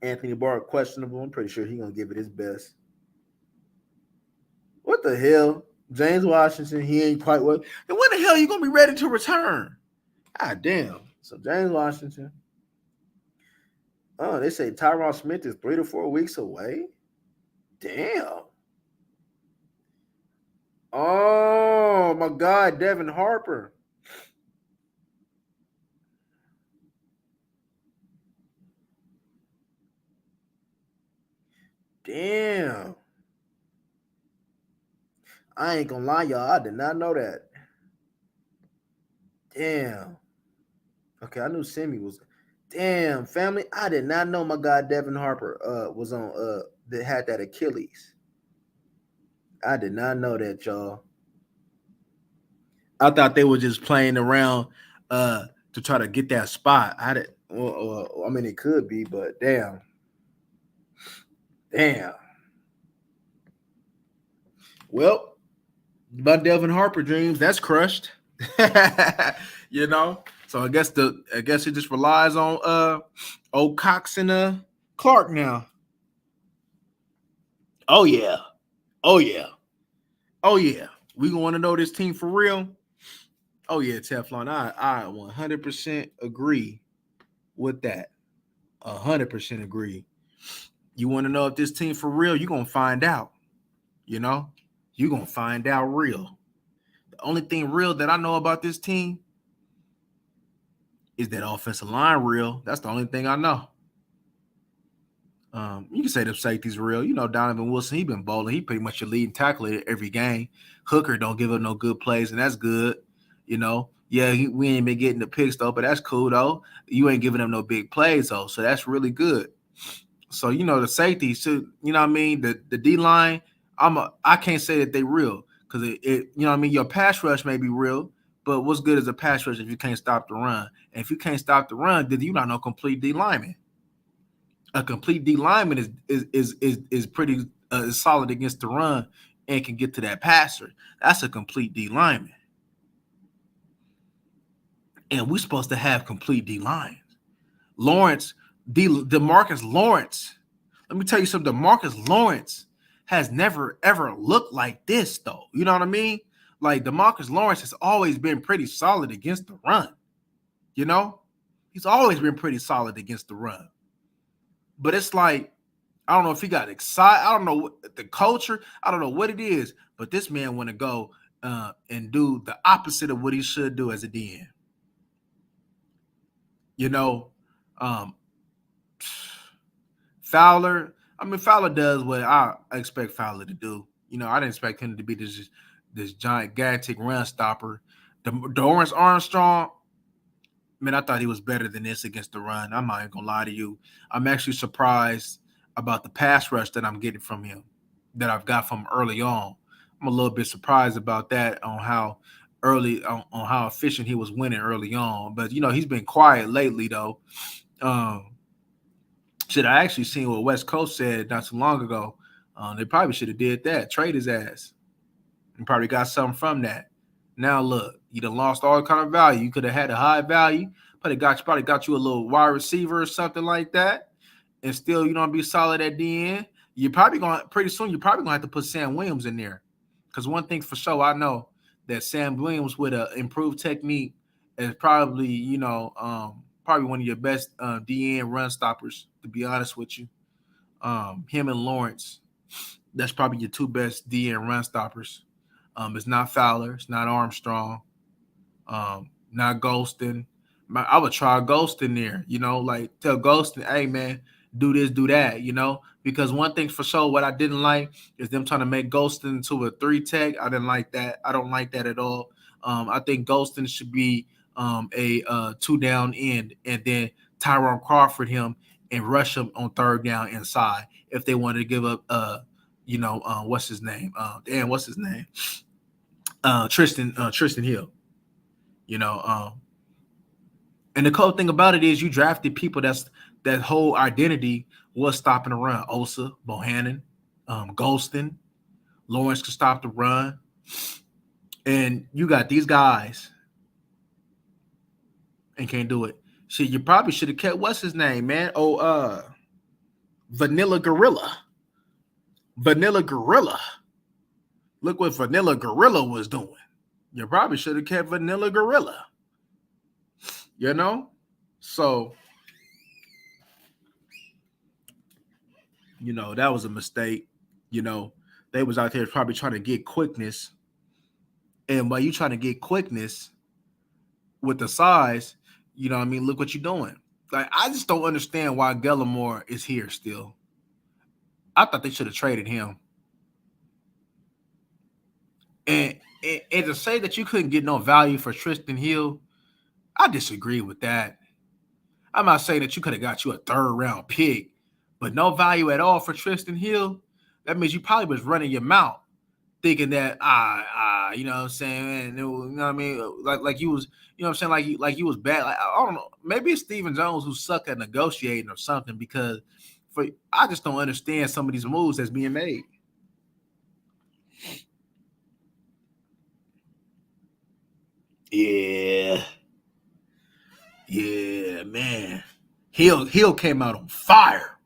Anthony Barr questionable. I'm pretty sure he's gonna give it his best. What the hell? James Washington, he ain't quite what. And when the hell are you gonna be ready to return? God damn. So James Washington. Oh, they say Tyron Smith is 3 to 4 weeks away. Damn. Oh my God, Devin Harper. Damn. I ain't gonna lie, y'all. I did not know that. Damn. Okay, I knew Simi was. Damn, family. I did not know my guy Devin Harper was on that had that Achilles. I did not know that, y'all. I thought they were just playing around to try to get that spot. I did. Well, I mean, it could be, but damn. Well, my Devin Harper dreams, that's crushed. You know. So I guess it just relies on old Cox and Clark now. Oh yeah. Oh yeah. Oh yeah. We gonna want to know this team for real. Oh yeah, Teflon. I 100% agree with that. 100% agree. You want to know if this team for real, you're gonna find out. You know? You're gonna find out real. The only thing real that I know about this team is that offensive line real. That's the only thing I know. You can say the safety's real. You know, Donovan Wilson, he been bowling. He pretty much a leading tackler every game. Hooker don't give up no good plays, and that's good. You know, yeah, we ain't been getting the picks though, but that's cool though. You ain't giving them no big plays though, so that's really good. So you know the safety, so you know what I mean. The D line, I can't say that they real because it you know what I mean. Your pass rush may be real, but what's good as a pass rush if you can't stop the run? And if you can't stop the run, then you're not no complete D lineman. A complete D lineman is pretty solid against the run and can get to that passer. That's a complete D lineman. and we're supposed to have complete D lines. Lawrence, Demarcus Lawrence. Let me tell you something. Demarcus Lawrence has never ever looked like this, though. You know what I mean? Like Demarcus Lawrence has always been pretty solid against the run. You know, he's always been pretty solid against the run. But it's like I don't know if he got excited. I don't know what the culture. I don't know what it is. But this man want to go and do the opposite of what he should do as a DN. You know, um, Fowler. I mean, Fowler does what I expect Fowler to do. You know, I didn't expect him to be this gigantic run stopper. Dorrance Armstrong, man, I thought he was better than this against the run. I'm not even gonna lie to you. I'm actually surprised about the pass rush that I'm getting from him, that I've got from early on. I'm a little bit surprised about that on how on how efficient he was winning early on. But you know, he's been quiet lately though. Um, Shit, I actually seen what West Coast said not too long ago. They probably should have did that, trade his ass, and probably got something from that. Now look, you done lost all kind of value. You could have had a high value, probably got you a little wide receiver or something like that, and still you don't be solid at the end. You're probably going pretty soon. You're probably gonna have to put Sam Williams in there, because one thing for sure I know that Sam Williams with an improved technique is probably probably one of your best DN run stoppers. To be honest with you, him and Lawrence, that's probably your two best DN run stoppers. It's not Fowler, it's not Armstrong, not Golston. I would try Golston there, like tell Golston, hey man, do this, do that, because one thing for sure, what I didn't like is them trying to make Golston into a 3 tech. I didn't like that. I don't like that at all. I think Golston should be a 2 down end, and then Tyrone Crawford him and rush him on 3rd down inside if they wanted to give up what's his name? What's his name? Tristan Hill. You know, and the cool thing about it is you drafted people that whole identity was stopping the run. Osa, Bohannon, Golston, Lawrence could stop the run. And you got these guys and can't do it. Shit, you probably should have kept what's his name, man? Vanilla Gorilla. Vanilla Gorilla. Look what Vanilla Gorilla was doing. You probably should have kept Vanilla Gorilla. So that was a mistake. They was out there probably trying to get quickness, and while you trying to get quickness with the size, look what you're doing. Like, I just don't understand why Gallimore is here still. I thought they should have traded him. And to say that you couldn't get no value for Tristan Hill, I disagree with that. I'm not saying that you could have got you a 3rd-round pick, but no value at all for Tristan Hill. That means you probably was running your mouth thinking that you know what I'm saying, you know what I mean, like you was, you know what I'm saying, like you was bad. Like, I don't know, maybe it's Stephen Jones who suck at negotiating or something, because I just don't understand some of these moves that's being made. Yeah, man. Hill came out on fire.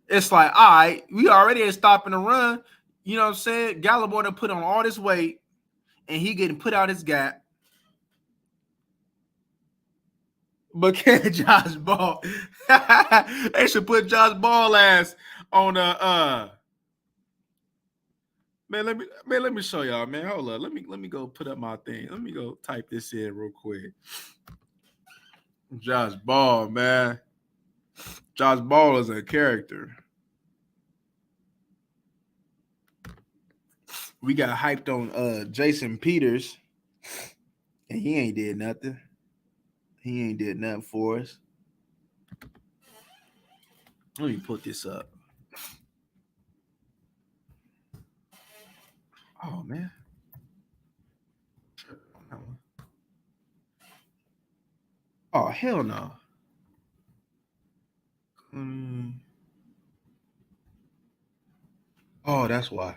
It's like, all right, we already ain't stopping the run. You know what I'm saying? Gallimore done put on all this weight, and he getting put out his gap. But can Josh Ball? They should put Josh Ball ass on let me show y'all, man. Hold up. Let me go put up my thing. Let me go type this in real quick. Josh Ball, man. Josh Ball is a character. We got hyped on Jason Peters, and he ain't did nothing. He ain't did nothing for us. Let me put this up. Oh man. Oh hell no. Oh, that's why.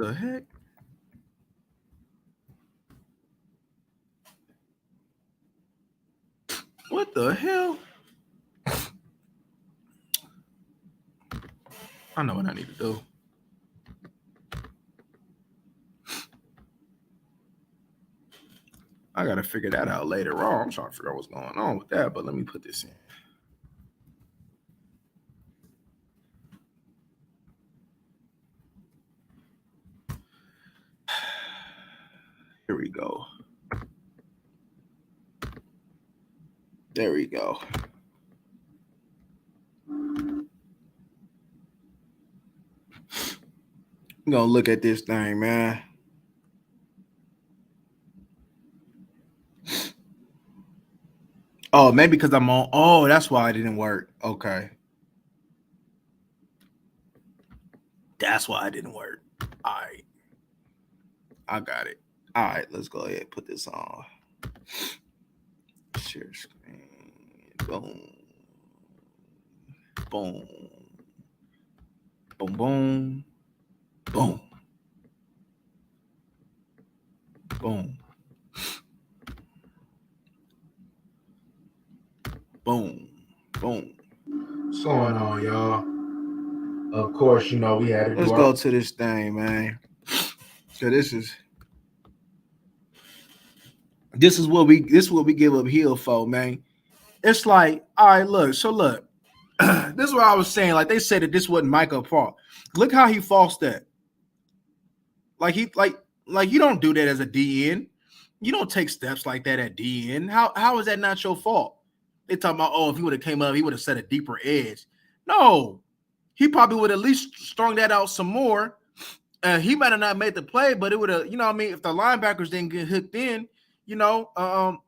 the heck? What the hell? I know what I need to do. I gotta figure that out later on. I'm trying to figure out what's going on with that, but let me put this in. Here we go. There we go. I'm gonna look at this thing, man. Oh, maybe because I'm on. Oh, that's why it didn't work. Okay. That's why it didn't work. All right. I got it. All right, let's go ahead and put this on. Share screen. Boom. Boom. Boom, boom. Boom. Boom. Boom. Boom. What's going on, y'all? Of course, you know we had to. Let's go to this thing, man. So this is what we give up heel for, man. It's like, all right, look. So look, this is what I was saying. Like they said that this wasn't Michael's fault. Look how he falsed that. Like you don't do that as a DN. You don't take steps like that at DN. How is that not your fault? They talking about, oh, if he would have came up, he would have set a deeper edge. No, he probably would at least strung that out some more. He might have not made the play, but it would have, you know what I mean? If the linebackers didn't get hooked in, you know,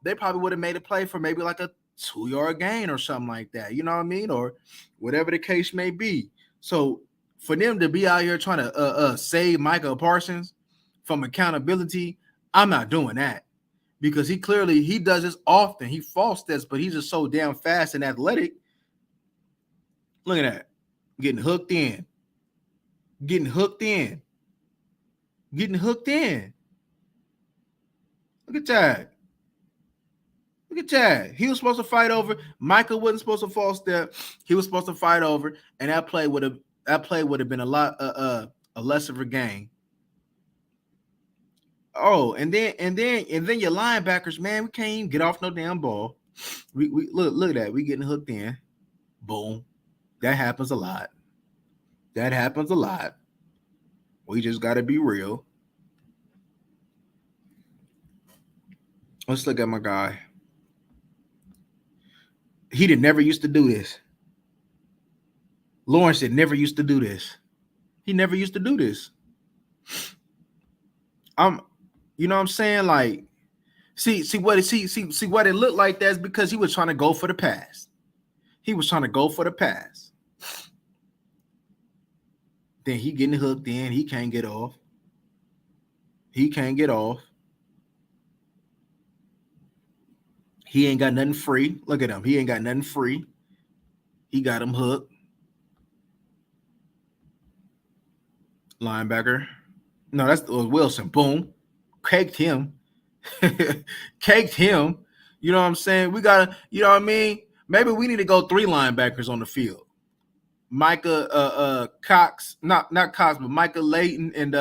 they probably would have made a play for maybe like a 2-yard gain or something like that. You know what I mean? Or whatever the case may be. So for them to be out here trying to save Micah Parsons from accountability, I'm not doing that. Because he does this often. He false steps, but he's just so damn fast and athletic. Look at that. Getting hooked in. Getting hooked in. Getting hooked in. Look at that. Look at that. He was supposed to fight over. Michael wasn't supposed to false step. He was supposed to fight over, and that play would have been a lot a less of a game. Oh, and then your linebackers, man, we can't even get off no damn ball. We look at that. We getting hooked in. Boom. That happens a lot. That happens a lot. We just got to be real. Let's look at my guy. He never used to do this. Lawrence never used to do this. He never used to do this. You know what I'm saying? Like, see what it looked like. That's because he was trying to go for the pass. He was trying to go for the pass. Then he getting hooked in. He can't get off. He can't get off. He ain't got nothing free. Look at him. He ain't got nothing free. He got him hooked. Linebacker. No, that's Wilson. Boom. Caked him. Caked him. You know what I'm saying? We got to, you know what I mean? Maybe we need to go 3 linebackers on the field. Micah Cox, not Cox, but Micah Layton and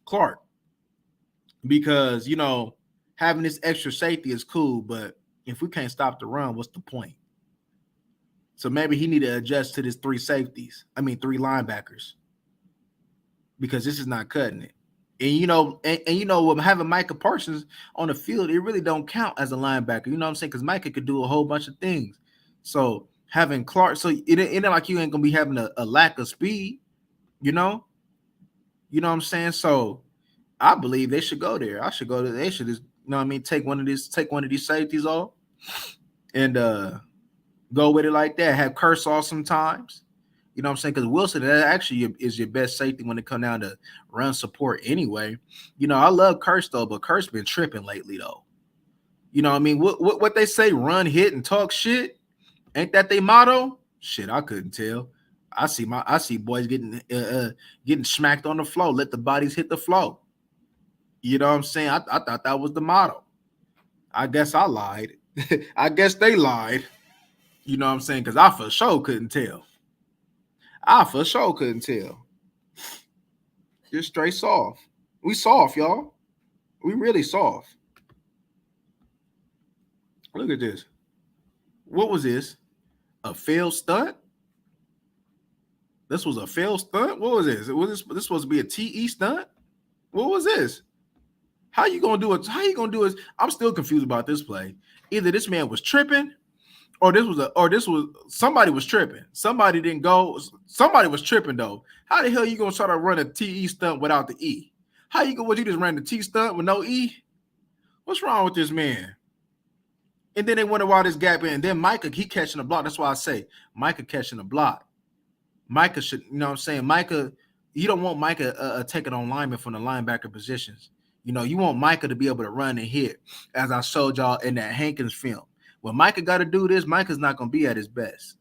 Clark. Because, you know, having this extra safety is cool, but if we can't stop the run, what's the point? So maybe he need to adjust to this 3 linebackers. Because this is not cutting it. And you know, having Micah Parsons on the field, it really don't count as a linebacker. You know what I'm saying? Because Micah could do a whole bunch of things. So having Clark, so it ain't like you ain't gonna be having a lack of speed, you know? You know what I'm saying? So I believe they should go there. They should just, you know what I mean, take one of these safeties off and go with it like that. Have Curse off sometimes. You know what I'm saying? Because Wilson, that actually is your best safety when it comes down to run support anyway. You know, I love Curse, though, but Curse been tripping lately, though. You know what I mean? What they say, run, hit, and talk shit? Ain't that they motto? Shit, I couldn't tell. I see boys getting smacked on the floor. Let the bodies hit the floor. You know what I'm saying? I thought that was the motto. I guess I lied. I guess they lied. You know what I'm saying? Because I for sure couldn't tell. I for sure couldn't tell. Just straight soft. We soft, y'all. We really soft. Look at this. What was this? A failed stunt? This was a failed stunt? What was this? Was this supposed to be a TE stunt? What was this? How you gonna do it? How you gonna do it? I'm still confused about this play. Either this man was tripping, or this was somebody was tripping. Somebody didn't go. Somebody was tripping though. How the hell you gonna try to run a TE stunt without the E? How you go? What you just ran the T stunt with no E? What's wrong with this man? And then they wonder why this gap in. And then Micah, he catching the block. That's why I say Micah catching the block. Micah should, you know what I'm saying? Micah, you don't want Micah taking on linemen from the linebacker positions. You know, you want Micah to be able to run and hit, as I showed y'all in that Hankins film. When Micah got to do this, Micah's not going to be at his best.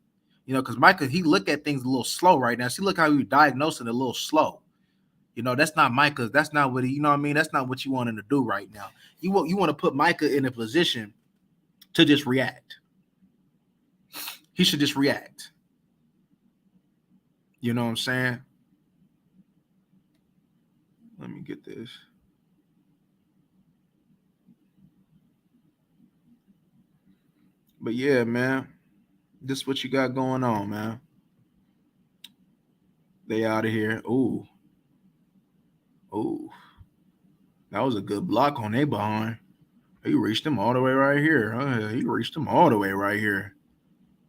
You know, because Micah, he look at things a little slow right now. See, look how he diagnosing it a little slow. You know, that's not Micah. That's not what he, you know what I mean? That's not what you want him to do right now. You want to put Micah in a position to just react. He should just react. You know what I'm saying? Let me get this. But yeah, man, this is what you got going on, man. They out of here. Ooh. Ooh. That was a good block on their behind. He reached them all the way right here. He reached them all the way right here.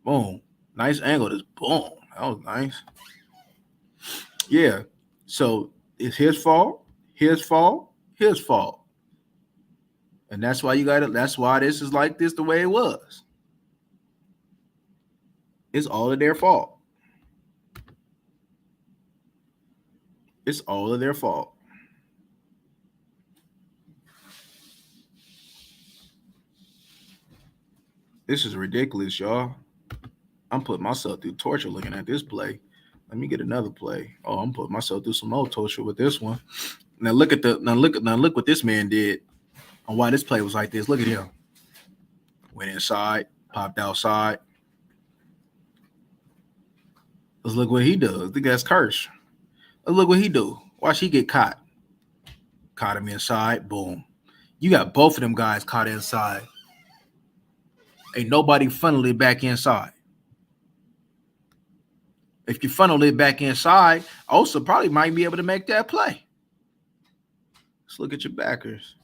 Boom. Nice angle. Just boom. That was nice. Yeah. So it's his fault, his fault, his fault. And that's why you got it. That's why this is like this the way it was. It's all of their fault. It's all of their fault. This is ridiculous, y'all. I'm putting myself through torture looking at this play. Let me get another play. Oh, I'm putting myself through some more torture with this one. Now look at look what this man did and why this play was like this. Look at him. Went inside, popped outside. Let's look what he does. I think that's Kirsch. Let's look what he do. Watch he get caught. Caught him inside. Boom. You got both of them guys caught inside. Ain't nobody funneled it back inside. If you funnel it back inside, Osa probably might be able to make that play. Let's look at your backers.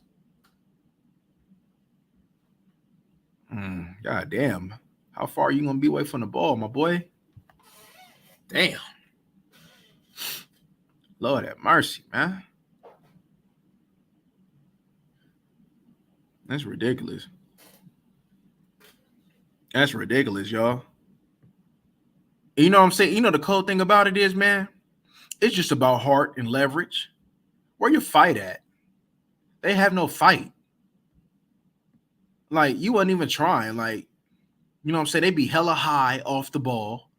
God damn. How far are you going to be away from the ball, my boy? Damn. Lord have mercy, man. That's ridiculous. That's ridiculous, y'all. You know what I'm saying? You know the cool thing about it is, man, it's just about heart and leverage. Where you fight at? They have no fight. Like, you wasn't even trying. Like, you know what I'm saying? They be hella high off the ball.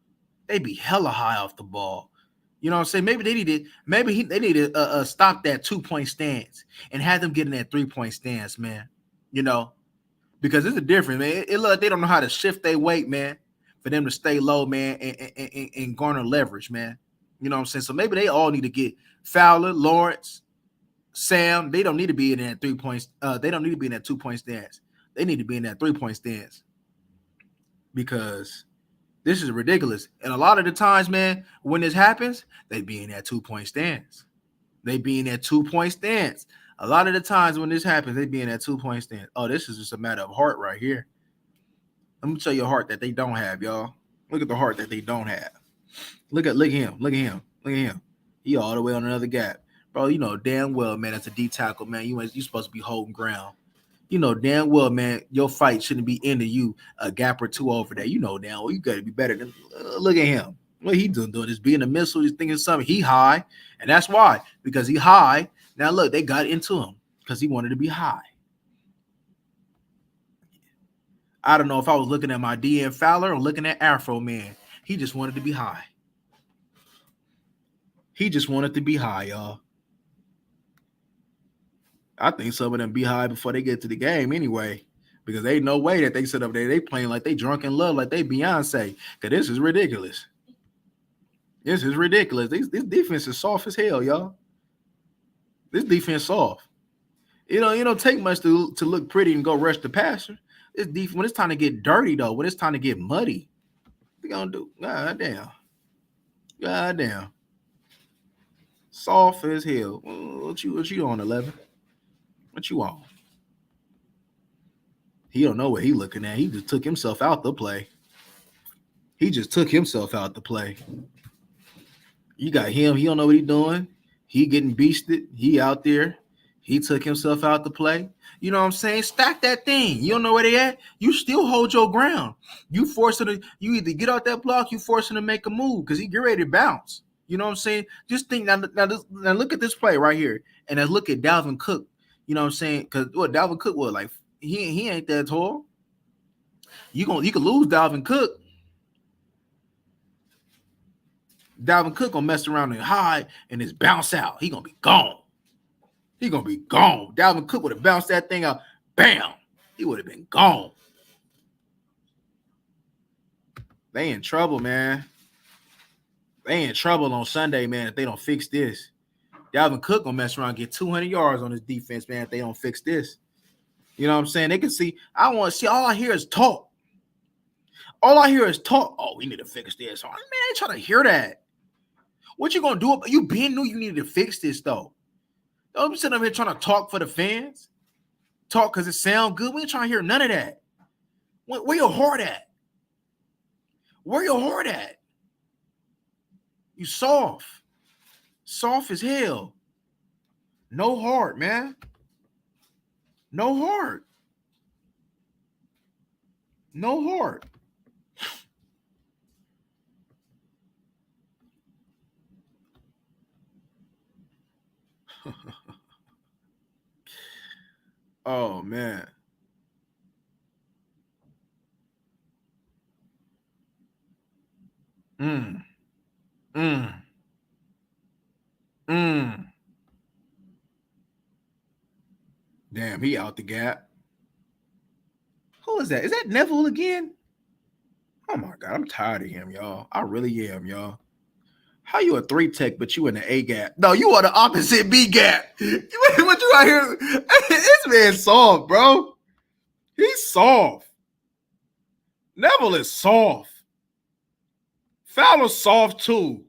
They be hella high off the ball. You know what I'm saying? Maybe they need to stop that 2-point stance and have them get in that 3-point stance, man. You know, because it's a difference, man. It look like they don't know how to shift their weight, man, for them to stay low, man, and garner leverage, man. You know what I'm saying? So maybe they all need to get Fowler, Lawrence, Sam. They don't need to be in that 3 points. They don't need to be in that 2-point stance. They need to be in that 3-point stance because this is ridiculous. And a lot of the times, man, when this happens, they be in that 2-point stance. They be in that 2-point stance. A lot of the times when this happens, they be in that 2-point stance. Oh, this is just a matter of heart right here. Let me tell you a heart that they don't have, y'all. Look at the heart that they don't have. Look at him. He all the way on another gap. Bro, you know damn well, man, that's a D tackle, man. You supposed to be holding ground. You know damn well, man, your fight shouldn't be into you a gap or two over there. You know damn well, you got to be better than. Look at him. What he doing is being a missile. He's thinking something. He high, and that's why, because he high. Now look, they got into him because he wanted to be high. I don't know if I was looking at my DN Fowler or looking at Afro Man. He just wanted to be high. He just wanted to be high, y'all. I think some of them be high before they get to the game anyway. Because ain't no way that they sit up there, they playing like they drunk in love, like they Beyonce. Because this is ridiculous. This is ridiculous. This defense is soft as hell, y'all. This defense soft. You don't take much to look pretty and go rush the passer. This defense, when it's time to get dirty, though, when it's time to get muddy, what you gonna do? God damn. God damn. Soft as hell. What you on, 11? What you on? He don't know what he looking at. He just took himself out the play. He just took himself out the play. You got him. He don't know what he doing. He getting beasted. He out there. He took himself out the play. You know what I'm saying? Stack that thing. You don't know where they at. You still hold your ground. You force him to. You either get out that block. You force him to make a move because he get ready to bounce. You know what I'm saying? Just think now. Now look at this play right here, and then look at Dalvin Cook. You know what I'm saying? Because what Dalvin Cook was like, he ain't that tall. You could lose Dalvin Cook. Dalvin Cook gonna mess around and hide and just bounce out. He gonna be gone. He gonna be gone. Dalvin Cook would have bounced that thing out. Bam! He would have been gone. They in trouble, man. They in trouble on Sunday, man, if they don't fix this. Dalvin Cook gonna mess around and get 200 yards on his defense, man, if they don't fix this. You know what I'm saying? They can see. I want to see. All I hear is talk. All I hear is talk. Oh, we need to fix this. Man, I ain't trying to hear that. What you gonna do? You been knew you needed to fix this, though. Don't be sitting up here trying to talk for the fans. Talk because it sound good. We ain't trying to hear none of that. Where your heart at? Where your heart at? You soft. Soft as hell. No heart, man. No heart. No heart. Oh, man. Mm. Damn, he out the gap. Who is that? Is that Neville again? Oh, my God. I'm tired of him, y'all. I really am, y'all. How you a 3 tech, but you in the A gap? No, you are the opposite B gap. What you out here? This man soft, bro. He's soft. Neville is soft. Fowler's soft too.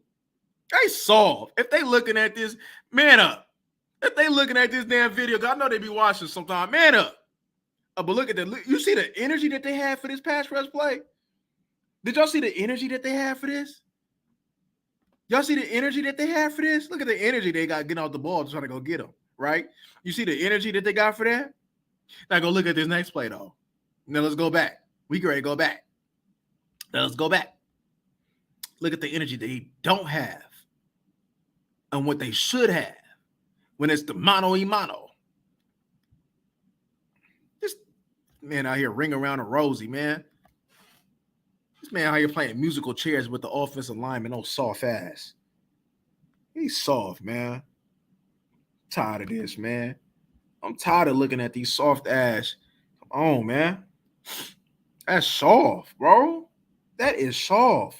They soft. If they looking at this, man up. If they looking at this damn video, I know they be watching sometime. Man up. But look at that. You see the energy that they have for this pass rush play? Did y'all see the energy that they have for this? Y'all see the energy that they have for this? Look at the energy they got getting off the ball trying to go get them, right? You see the energy that they got for that? Now go look at this next play, though. Now let's go back. We can ready to go back. Now let's go back. Look at the energy they don't have and what they should have when it's the mano-a-mano. This man out here ring around a rosy, man. This man out here playing musical chairs with the offensive lineman, no soft ass. He's soft, man. I'm tired of this, man. I'm tired of looking at these soft ass. Come on, man. That's soft, bro. That is soft.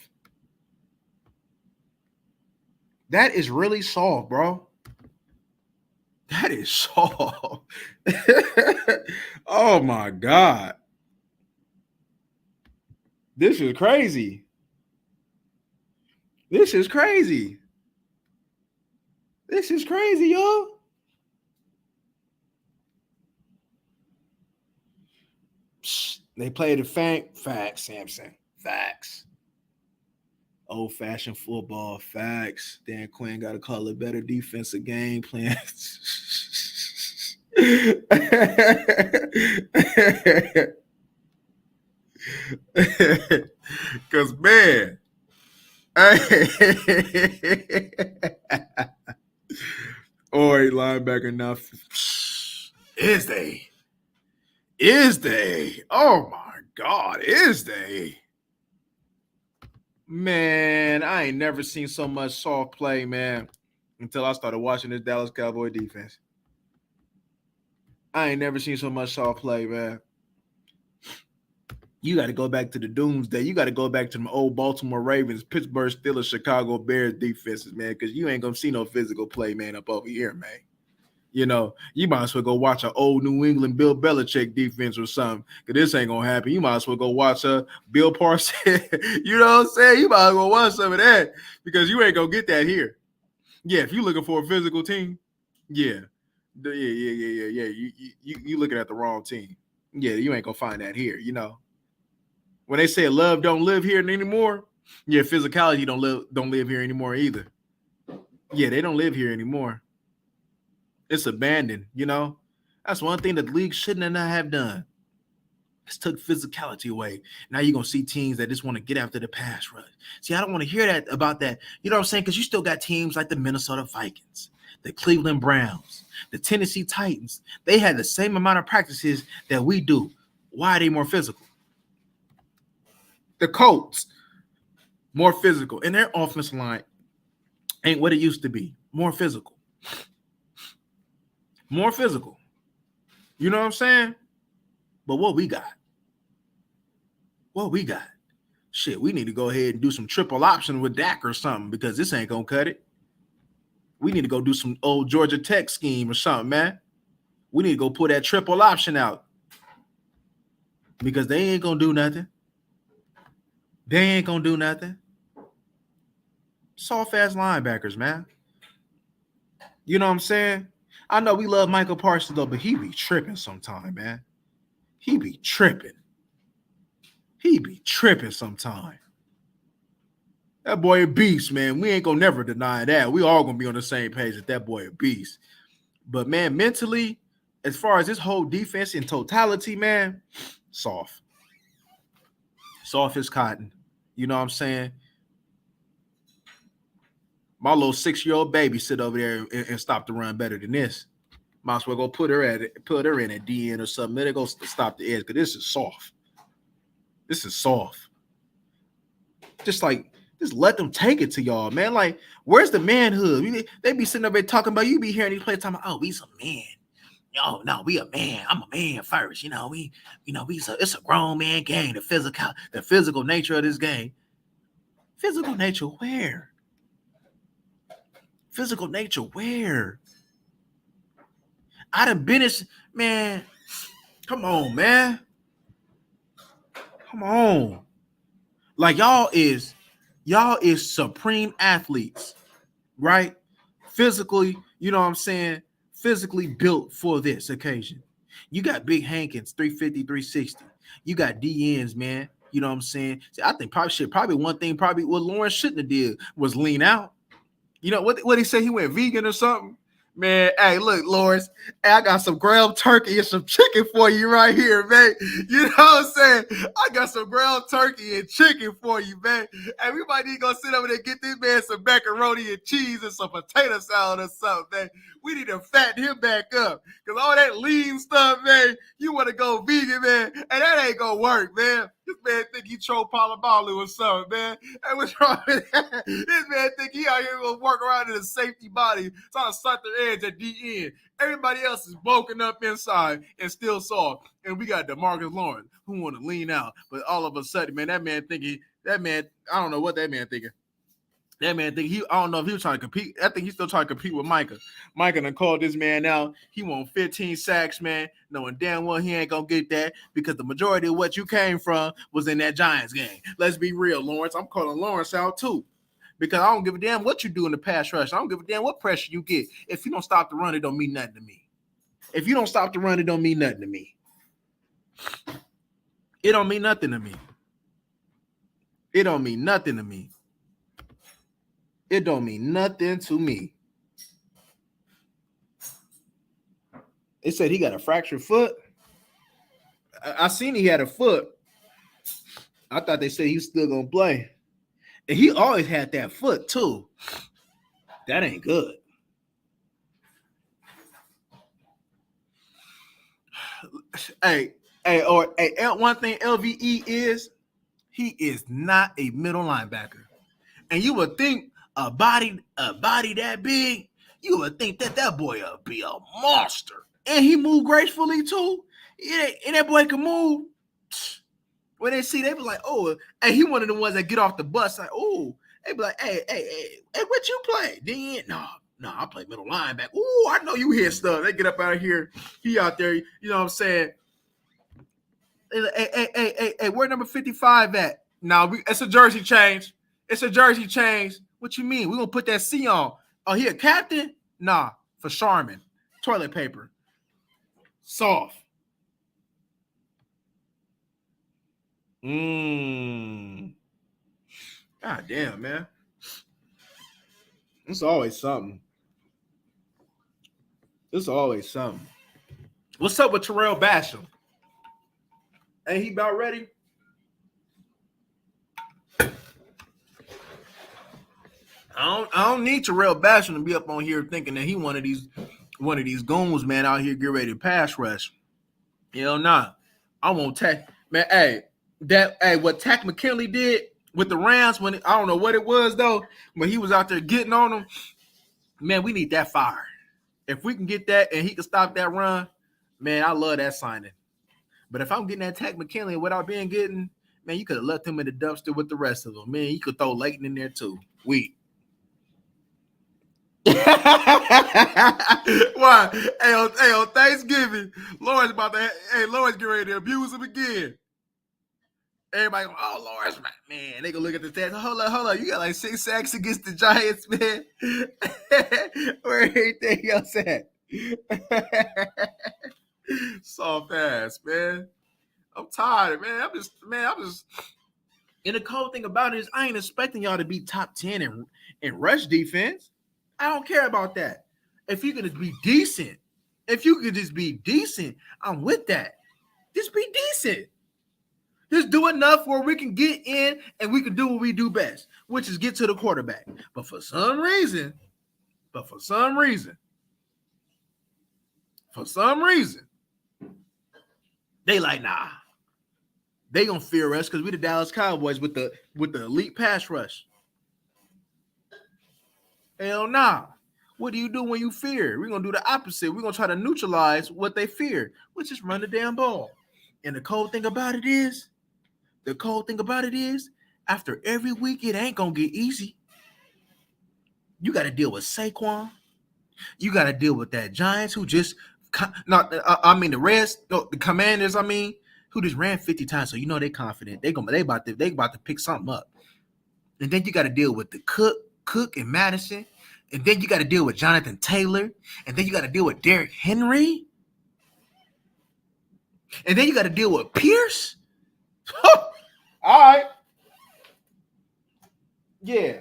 That is really soft, bro. That is soft. Oh, my God. This is crazy. This is crazy. This is crazy, y'all. They played the facts, Samson. Facts. Old-fashioned football. Facts. Dan Quinn got to call a better defensive game plan. Because, man, Oi, linebacker enough. Is they? Is they? Oh, my God. Is they? Man, I ain't never seen so much soft play, man. until I started watching this Dallas Cowboy defense. I ain't never seen so much soft play, man. You got to go back to the doomsday. You got to go back to the old Baltimore Ravens, Pittsburgh Steelers, Chicago Bears defenses, man, because you ain't going to see no physical play, man, up over here, man. You know, you might as well go watch an old New England Bill Belichick defense or something, because this ain't going to happen. You might as well go watch Bill Parsons. You know what I'm saying? You might as well watch some of that, because you ain't going to get that here. Yeah, if you're looking for a physical team, yeah. You looking at the wrong team. Yeah, you ain't going to find that here, you know. When they say love don't live here anymore, yeah, physicality don't live here anymore either. Yeah, they don't live here anymore. It's abandoned, you know. That's one thing that the league shouldn't have done. It's took physicality away. Now you're going to see teams that just want to get after the pass rush. See, I don't want to hear that about that. You know what I'm saying? Because you still got teams like the Minnesota Vikings, the Cleveland Browns, the Tennessee Titans. They had the same amount of practices that we do. Why are they more physical? The Colts, more physical. And their offensive line ain't what it used to be. More physical. More physical. You know what I'm saying? But what we got? What we got? Shit, we need to go ahead and do some triple option with Dak or something, because this ain't going to cut it. We need to go do some old Georgia Tech scheme or something, man. We need to go put that triple option out, because they ain't going to do nothing. They ain't going to do nothing. Soft-ass linebackers, man. You know what I'm saying? I know we love Michael Parsons, though, but he be tripping sometime, man. He be tripping. He be tripping sometime. That boy a beast, man. We ain't going to never deny that. We all going to be on the same page that boy a beast. But, man, mentally, as far as this whole defense in totality, man, soft. Soft as cotton. You know what I'm saying? My little 6-year-old baby sit over there and stop the run better than this. Might as well go put her in at DN or something. Let her go stop the edge, because this is soft. This is soft. Just let them take it to y'all, man. Like, where's the manhood? They be sitting up there talking about, you be hearing these players talking about, oh, we some man. Oh, no, we a man. I'm a man first. It's a grown man game. The physical nature of this game. Physical nature where? Physical nature where? I done been this, man. Come on, man. Come on. Like, y'all is supreme athletes, right? Physically, you know what I'm saying? Physically built for this occasion. You got Big Hankins, 350, 360. You got DNs, man. You know what I'm saying? See, I think probably one thing what Lawrence shouldn't have did was lean out. You know what he said? He went vegan or something? Man, hey, look, Lawrence, hey, I got some ground turkey and some chicken for you right here, man. You know what I'm saying? I got some ground turkey and chicken for you, man. And we might need to go sit over there and get this man some macaroni and cheese and some potato salad or something, man. We need to fatten him back up. Because all that lean stuff, man, you want to go vegan, man, and that ain't going to work, man. This man think he Tro Palabalu or something, man. Hey, what's wrong with that? This man think he out here going to work around in a safety body, trying to start the edge at the end. Everybody else is bulking up inside and still soft. And we got DeMarcus Lawrence who want to lean out. But all of a sudden, man, I don't know what that man thinking. That man I don't know if he was trying to compete. I think he's still trying to compete with Micah. Micah done called this man out. He want 15 sacks, man, knowing damn well he ain't going to get that, because the majority of what you came from was in that Giants game. Let's be real, Lawrence. I'm calling Lawrence out too, because I don't give a damn what you do in the pass rush. I don't give a damn what pressure you get. If you don't stop the run, it don't mean nothing to me. If you don't stop the run, it don't mean nothing to me. It don't mean nothing to me. It don't mean nothing to me. It don't mean nothing to me. It said he got a fractured foot. I seen he had a foot. I thought they said he was still going to play. And he always had that foot, too. That ain't good. Hey, one thing LVE is, he is not a middle linebacker. And you would think a body that big, You would think that boy would be a monster. And he moved gracefully too. And that boy can move. When they see, they be like, oh, hey, he one of the ones that get off the bus. Like, oh, they be like, hey, what you play? Then no, I play middle linebacker. Ooh, I know you hear stuff. They get up out of here. He out there, you know what I'm saying? Hey, where number 55 at? No, it's a jersey change. It's a jersey change. What you mean? We gonna put that C on. Oh, he a captain? Nah, for Charmin. Toilet paper. Soft. God damn, man. It's always something. It's always something. What's up with Terrell Basham? Ain't he about ready? I don't need Terrell Basham to be up on here thinking that he one of these goons, man, out here get ready to pass rush. Hell nah. I won't take man. What Tack McKinley did with the Rams when I don't know what it was though, when he was out there getting on them. Man, we need that fire. If we can get that and he can stop that run, man, I love that signing. But if I'm getting that Tack McKinley without being getting, man, you could have left him in the dumpster with the rest of them. Man, you could throw Leighton in there too. Why? Hey, on Thanksgiving, Lawrence getting ready to abuse him again. Everybody go, oh, Lawrence, man, they gonna look at the stats. Hold on, you got like 6 sacks against the Giants, man. Where everything else at? Soft ass, man. I'm tired, man. I'm just. And the cold thing about it is, I ain't expecting y'all to be top 10 in rush defense. I don't care about that. If you could just be decent, I'm with that. Just be decent. Just do enough where we can get in and we can do what we do best, which is get to the quarterback. But for some reason, they like, nah. They gonna fear us because we the Dallas Cowboys with the elite pass rush. Hell nah. What do you do when you fear? We're gonna do the opposite. We're gonna try to neutralize what they fear, which is run the damn ball. And the cold thing about it is, after every week, it ain't gonna get easy. You got to deal with Saquon. You got to deal with that Giants who just the Commanders. Who just ran 50 times, so you know they confident. They about to pick something up. And then you got to deal with the Cook and Madison, and then you got to deal with Jonathan Taylor, and then you got to deal with Derrick Henry, and then you got to deal with Pierce. All right. Yeah.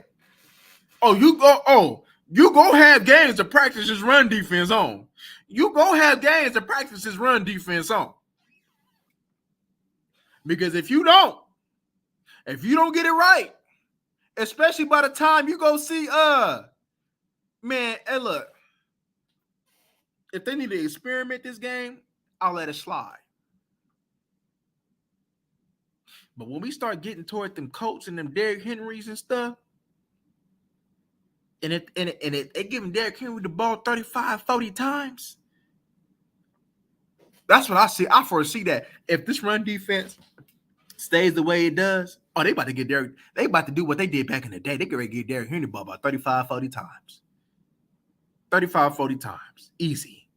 You go have games to practice his run defense on. Because if you don't get it right, especially by the time you go see man, hey look, if they need to experiment this game, I'll let it slide. But when we start getting toward them Colts and them Derrick Henrys and stuff, and they giving Derrick Henry the ball 35, 40 times, that's what I see. I foresee that if this run defense stays the way it does, they about to get Derrick. They about to do what they did back in the day. They get ready to get Derrick Henry the ball about 35, 40 times. 35, 40 times. Easy.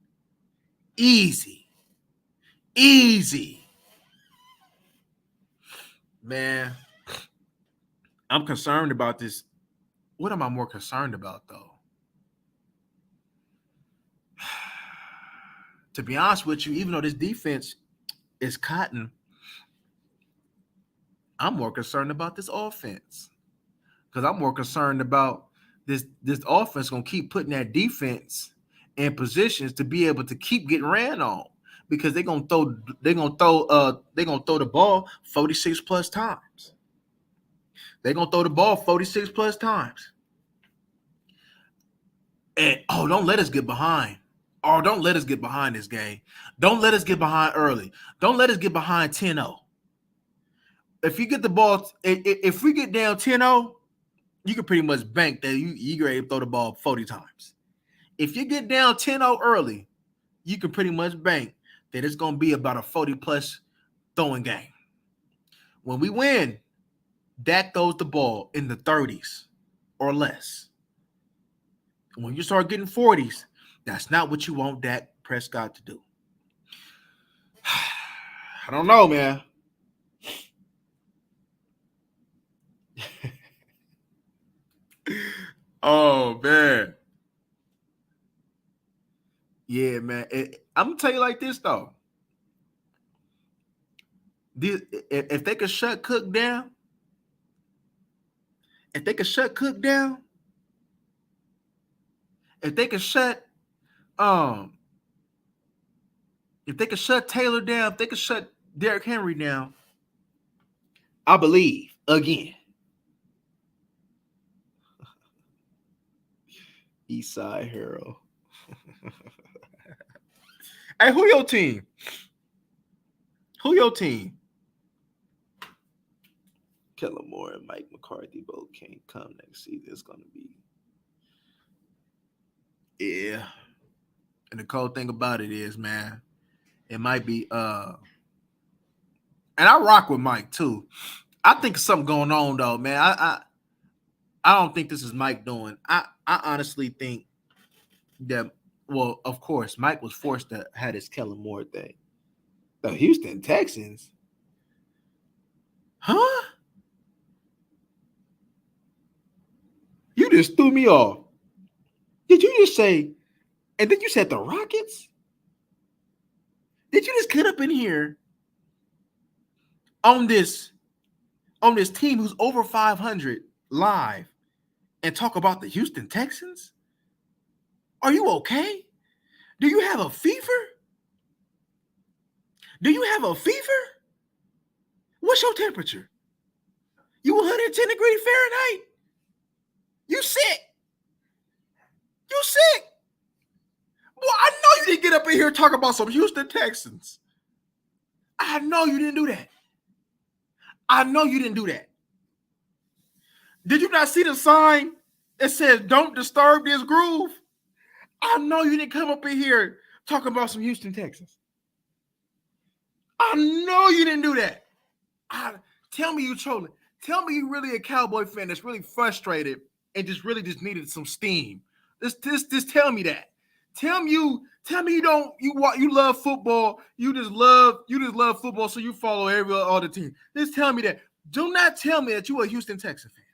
Man, I'm concerned about this. What am I more concerned about, though? To be honest with you, even though this defense is cotton, I'm more concerned about this offense. Because I'm more concerned about this offense going to keep putting that defense in positions to be able to keep getting ran on. Because they're gonna throw the ball 46 plus times. And don't let us get behind. Don't let us get behind this game. Don't let us get behind early. Don't let us get behind 10-0. If you get the ball, if we get down 10-0, you can pretty much bank that you ready to throw the ball 40 times. If you get down 10-0 early, you can pretty much bank that it's going to be about a 40-plus throwing game. When we win, Dak throws the ball in the 30s or less. When you start getting 40s, that's not what you want Dak Prescott to do. I don't know, man. Oh, man. Yeah, man. I'm going to tell you like this, though. If they could shut Cook down, if they could shut Cook down, if they could shut if they could shut Taylor down, if they could shut Derrick Henry down, I believe again. Eastside Hero. Hey, who your team? Who your team? Kellen Moore and Mike McCarthy both can't come next season. It's gonna be, yeah. And the cold thing about it is, man, it might be and I rock with Mike too. I think something going on though, man. I don't think this is Mike doing. I honestly think that, well, of course, Mike was forced to have this Kellen Moore thing. The Houston Texans? Huh? You just threw me off. Did you just say, and then you said the Rockets? Did you just get up in here on this team who's over 500 live and talk about the Houston Texans? Are you okay? Do you have a fever? Do you have a fever? What's your temperature? You 110 degrees Fahrenheit? You sick? You sick? Well, I know you didn't get up in here and talk about some Houston Texans. I know you didn't do that. I know you didn't do that. Did you not see the sign that says, "Don't disturb this groove"? I know you didn't come up in here talking about some Houston Texans. I know you didn't do that. Tell me you trolling. Tell me you really a Cowboy fan that's really frustrated and just needed some steam. Just tell me that. Tell me you love football. You just love football, so you follow every other team. Just tell me that. Do not tell me that you a Houston Texans fan.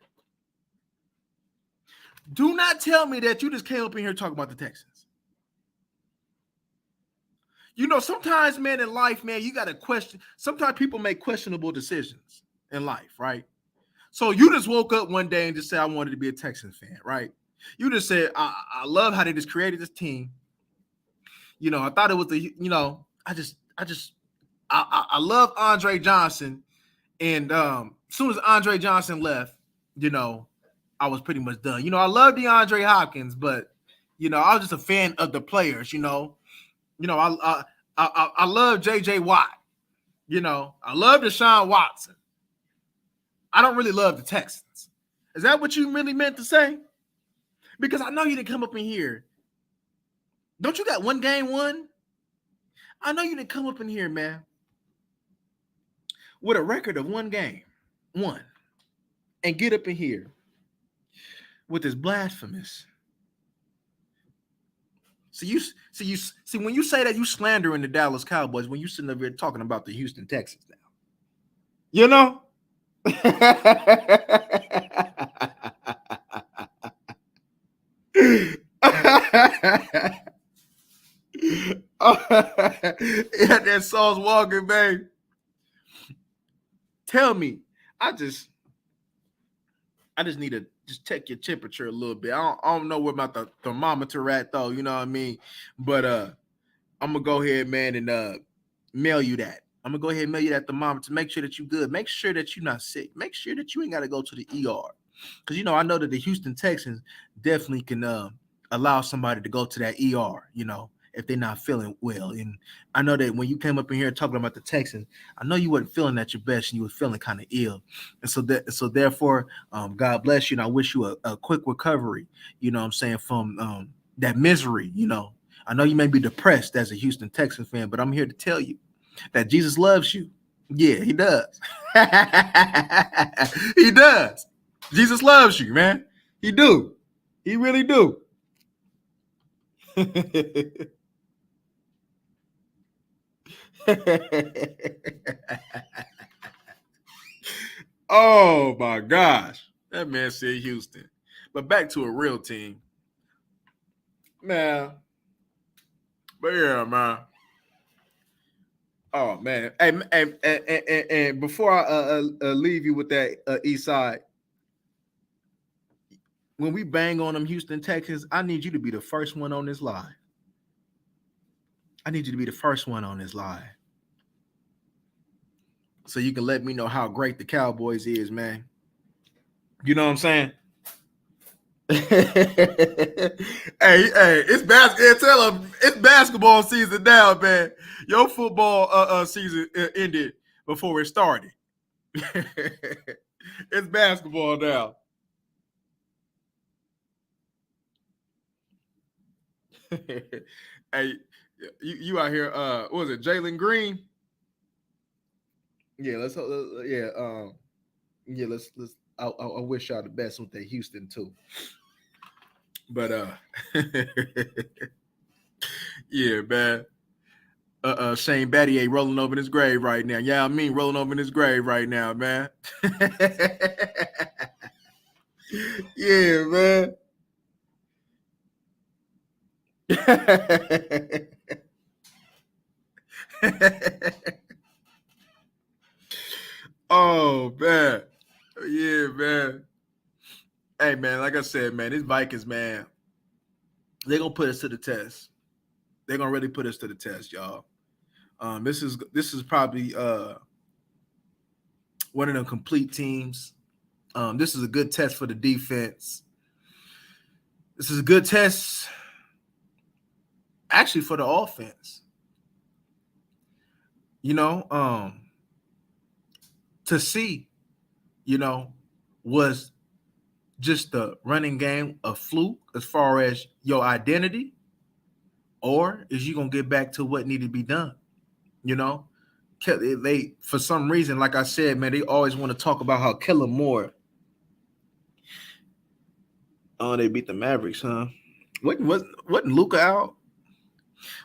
Do not tell me that you just came up in here talking about the Texans. You know, sometimes, man, in life, man, you got to question. Sometimes people make questionable decisions in life, right? So you just woke up one day and just said, "I wanted to be a Texans fan," right? You just said, I love how they just created this team. You know, I thought it was I love Andre Johnson. And as soon as Andre Johnson left, you know, I was pretty much done. You know, I love DeAndre Hopkins, but, you know, I was just a fan of the players, you know. You know, I love J.J. Watt. You know, I love Deshaun Watson. I don't really love the Texans. Is that what you really meant to say? Because I know you didn't come up in here. Don't you got one game won? I know you didn't come up in here, man, with a record of one game won, and get up in here with this blasphemous. See when you say that, you slandering the Dallas Cowboys when you sitting up here talking about the Houston Texans now. You know? Yeah, that Sauce Walker, babe. Tell me, I just need to just check your temperature a little bit. I don't know where about the thermometer at though, you know what I mean? But I'm gonna go ahead, man, and mail you that. I'm gonna go ahead and mail you that thermometer. Make sure that you're good. Make sure that you're not sick. Make sure that you ain't got to go to the ER. Because, you know, I know that the Houston Texans definitely can allow somebody to go to that ER, you know, if they're not feeling well. And I know that when you came up in here talking about the Texans, I know you weren't feeling at your best and you were feeling kind of ill. And so therefore, God bless you. And I wish you a quick recovery, you know what I'm saying, from that misery, I know you may be depressed as a Houston Texans fan, but I'm here to tell you that Jesus loves you. Yeah, he does. He does. Jesus loves you, man. He do. He really do. Oh my gosh. That man said Houston. But back to a real team. Man. But yeah, man. Oh man. And before I leave you with that east side, when we bang on them Houston Texans, I need you to be the first one on this line. I need you to be the first one on this line. So you can let me know how great the Cowboys is, man. You know what I'm saying? It's tell them it's basketball season now, man. Your football season ended before it started. It's basketball now. Hey, you out here? What was it, Jalen Green? Yeah, let's. I wish y'all the best with that Houston too. But yeah, man. Shane Battier rolling over in his grave right now. Yeah, I mean rolling over in his grave right now, man. Yeah, man. Oh man. Yeah, man. Hey man, like I said, man, these Vikings, man, they're gonna put us to the test. They're gonna really put us to the test, y'all. This is probably one of the complete teams. This is a good test for the defense. This is a good test, actually, for the offense. To see, was just the running game a fluke as far as your identity, or is you gonna get back to what needed to be done? They, for some reason, like I said, man, they always want to talk about how Kellen Moore. Oh, they beat the Mavericks, huh? Wasn't Luka out?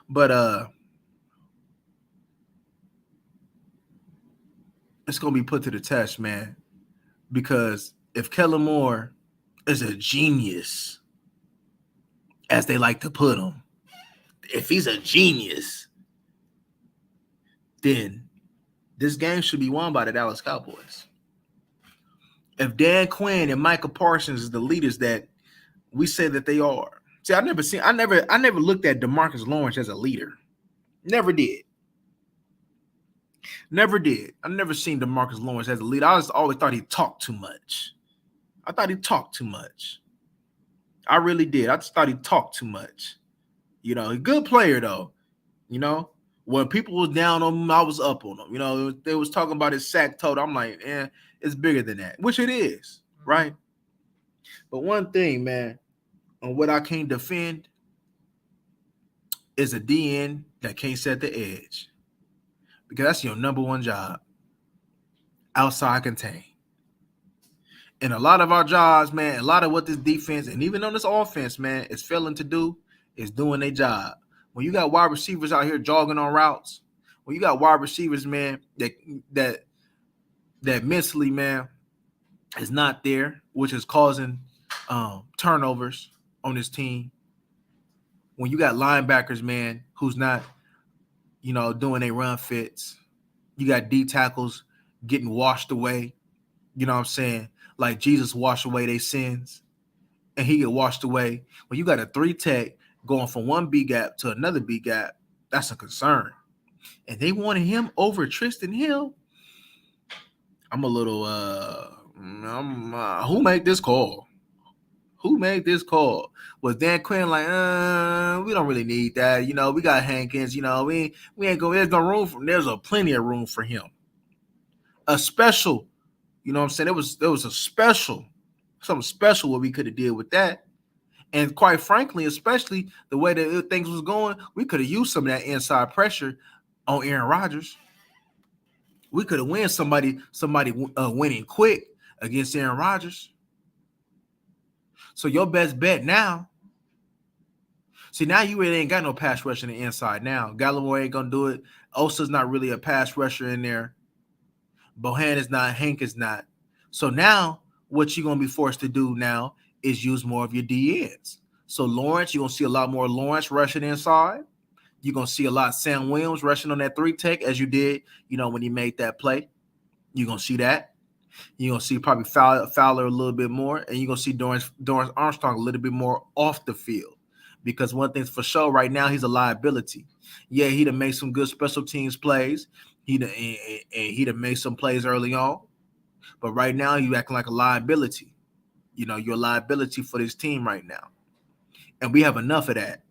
But it's gonna be put to the test, man. Because if Kellen Moore is a genius, as they like to put him, if he's a genius, then this game should be won by the Dallas Cowboys. If Dan Quinn and Michael Parsons is the leaders that we say that they are. See, I never looked at DeMarcus Lawrence as a leader. Never did. Never did. I never seen DeMarcus Lawrence as a leader. I always thought he talked too much. I thought he talked too much. I really did. I just thought he talked too much. A good player though. When people was down on him, I was up on him. They was talking about his sack total. I'm like, it's bigger than that, which it is, right? But one thing, man, on what I can't defend is a DN that can't set the edge. Because that's your number one job. Outside contain. And a lot of our jobs, man, a lot of what this defense and even on this offense, man, is failing to do is doing their job. When you got wide receivers out here jogging on routes, when you got wide receivers, man, that mentally, man, is not there, which is causing turnovers on this team. When you got linebackers, man, who's not, doing their run fits, you got D tackles getting washed away. You know what I'm saying? Like Jesus washed away their sins, and he get washed away. When you got a 3-tech going from one B gap to another B gap, that's a concern. And they wanted him over Tristan Hill. I'm a little who made this call? Who made this call? Was Dan Quinn like, we don't really need that. We got Hankins, we ain't going, there's no room for, there's a plenty of room for him. A special, you know what I'm saying? There was a special, something special what we could have did with that. And quite frankly, especially the way that things was going, we could have used some of that inside pressure on Aaron Rodgers. We could have win somebody winning quick against Aaron Rodgers. So your best bet now. See, now you really ain't got no pass rusher in the inside now. Gallimore ain't gonna do it. Osa's not really a pass rusher in there. Bohan is not. Hank is not. So now what you're gonna be forced to do now is use more of your DNs. So Lawrence, you're gonna see a lot more Lawrence rushing inside. You're gonna see a lot of Sam Williams rushing on that 3 tech as you did, when he made that play. You're gonna see that. You're gonna see probably Fowler a little bit more, and you're gonna see Dorrance Armstrong a little bit more off the field. Because one thing's for sure, right now he's a liability. Yeah, he'd have made some good special teams plays. He'd have made some plays early on, but right now you acting like a liability. You're a liability for this team right now, and we have enough of that.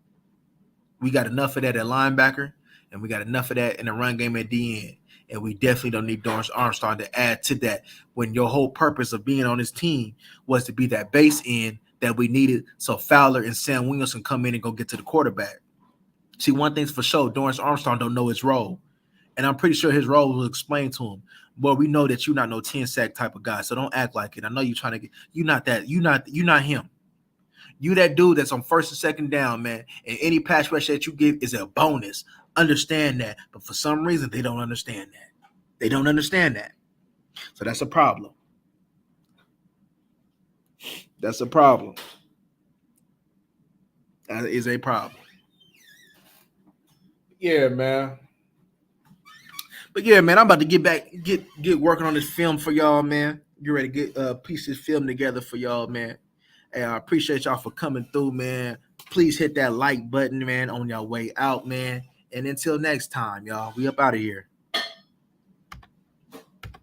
We got enough of that at linebacker, and we got enough of that in the run game at the end. And we definitely don't need Dorrance Armstrong to add to that when your whole purpose of being on this team was to be that base end that we needed so Fowler and Sam Williams can come in and go get to the quarterback. See, one thing's for sure, Dorrance Armstrong don't know his role. And I'm pretty sure his role was explained to him. Boy, we know that you're not no 10-sack type of guy, so don't act like it. I know you're trying to get – you're not that. You're not him. You that dude that's on first and second down, man, and any pass rush that you give is a bonus. Understand that. But for some reason, they don't understand that. They don't understand that. So that's a problem. That's a problem. That is a problem. Yeah, man. But yeah, man, I'm about to get working on this film for y'all, man. Get ready to get piece this film together for y'all, man. Hey, I appreciate y'all for coming through, man. Please hit that like button, man, on your way out, man. And until next time, y'all, we up out of here.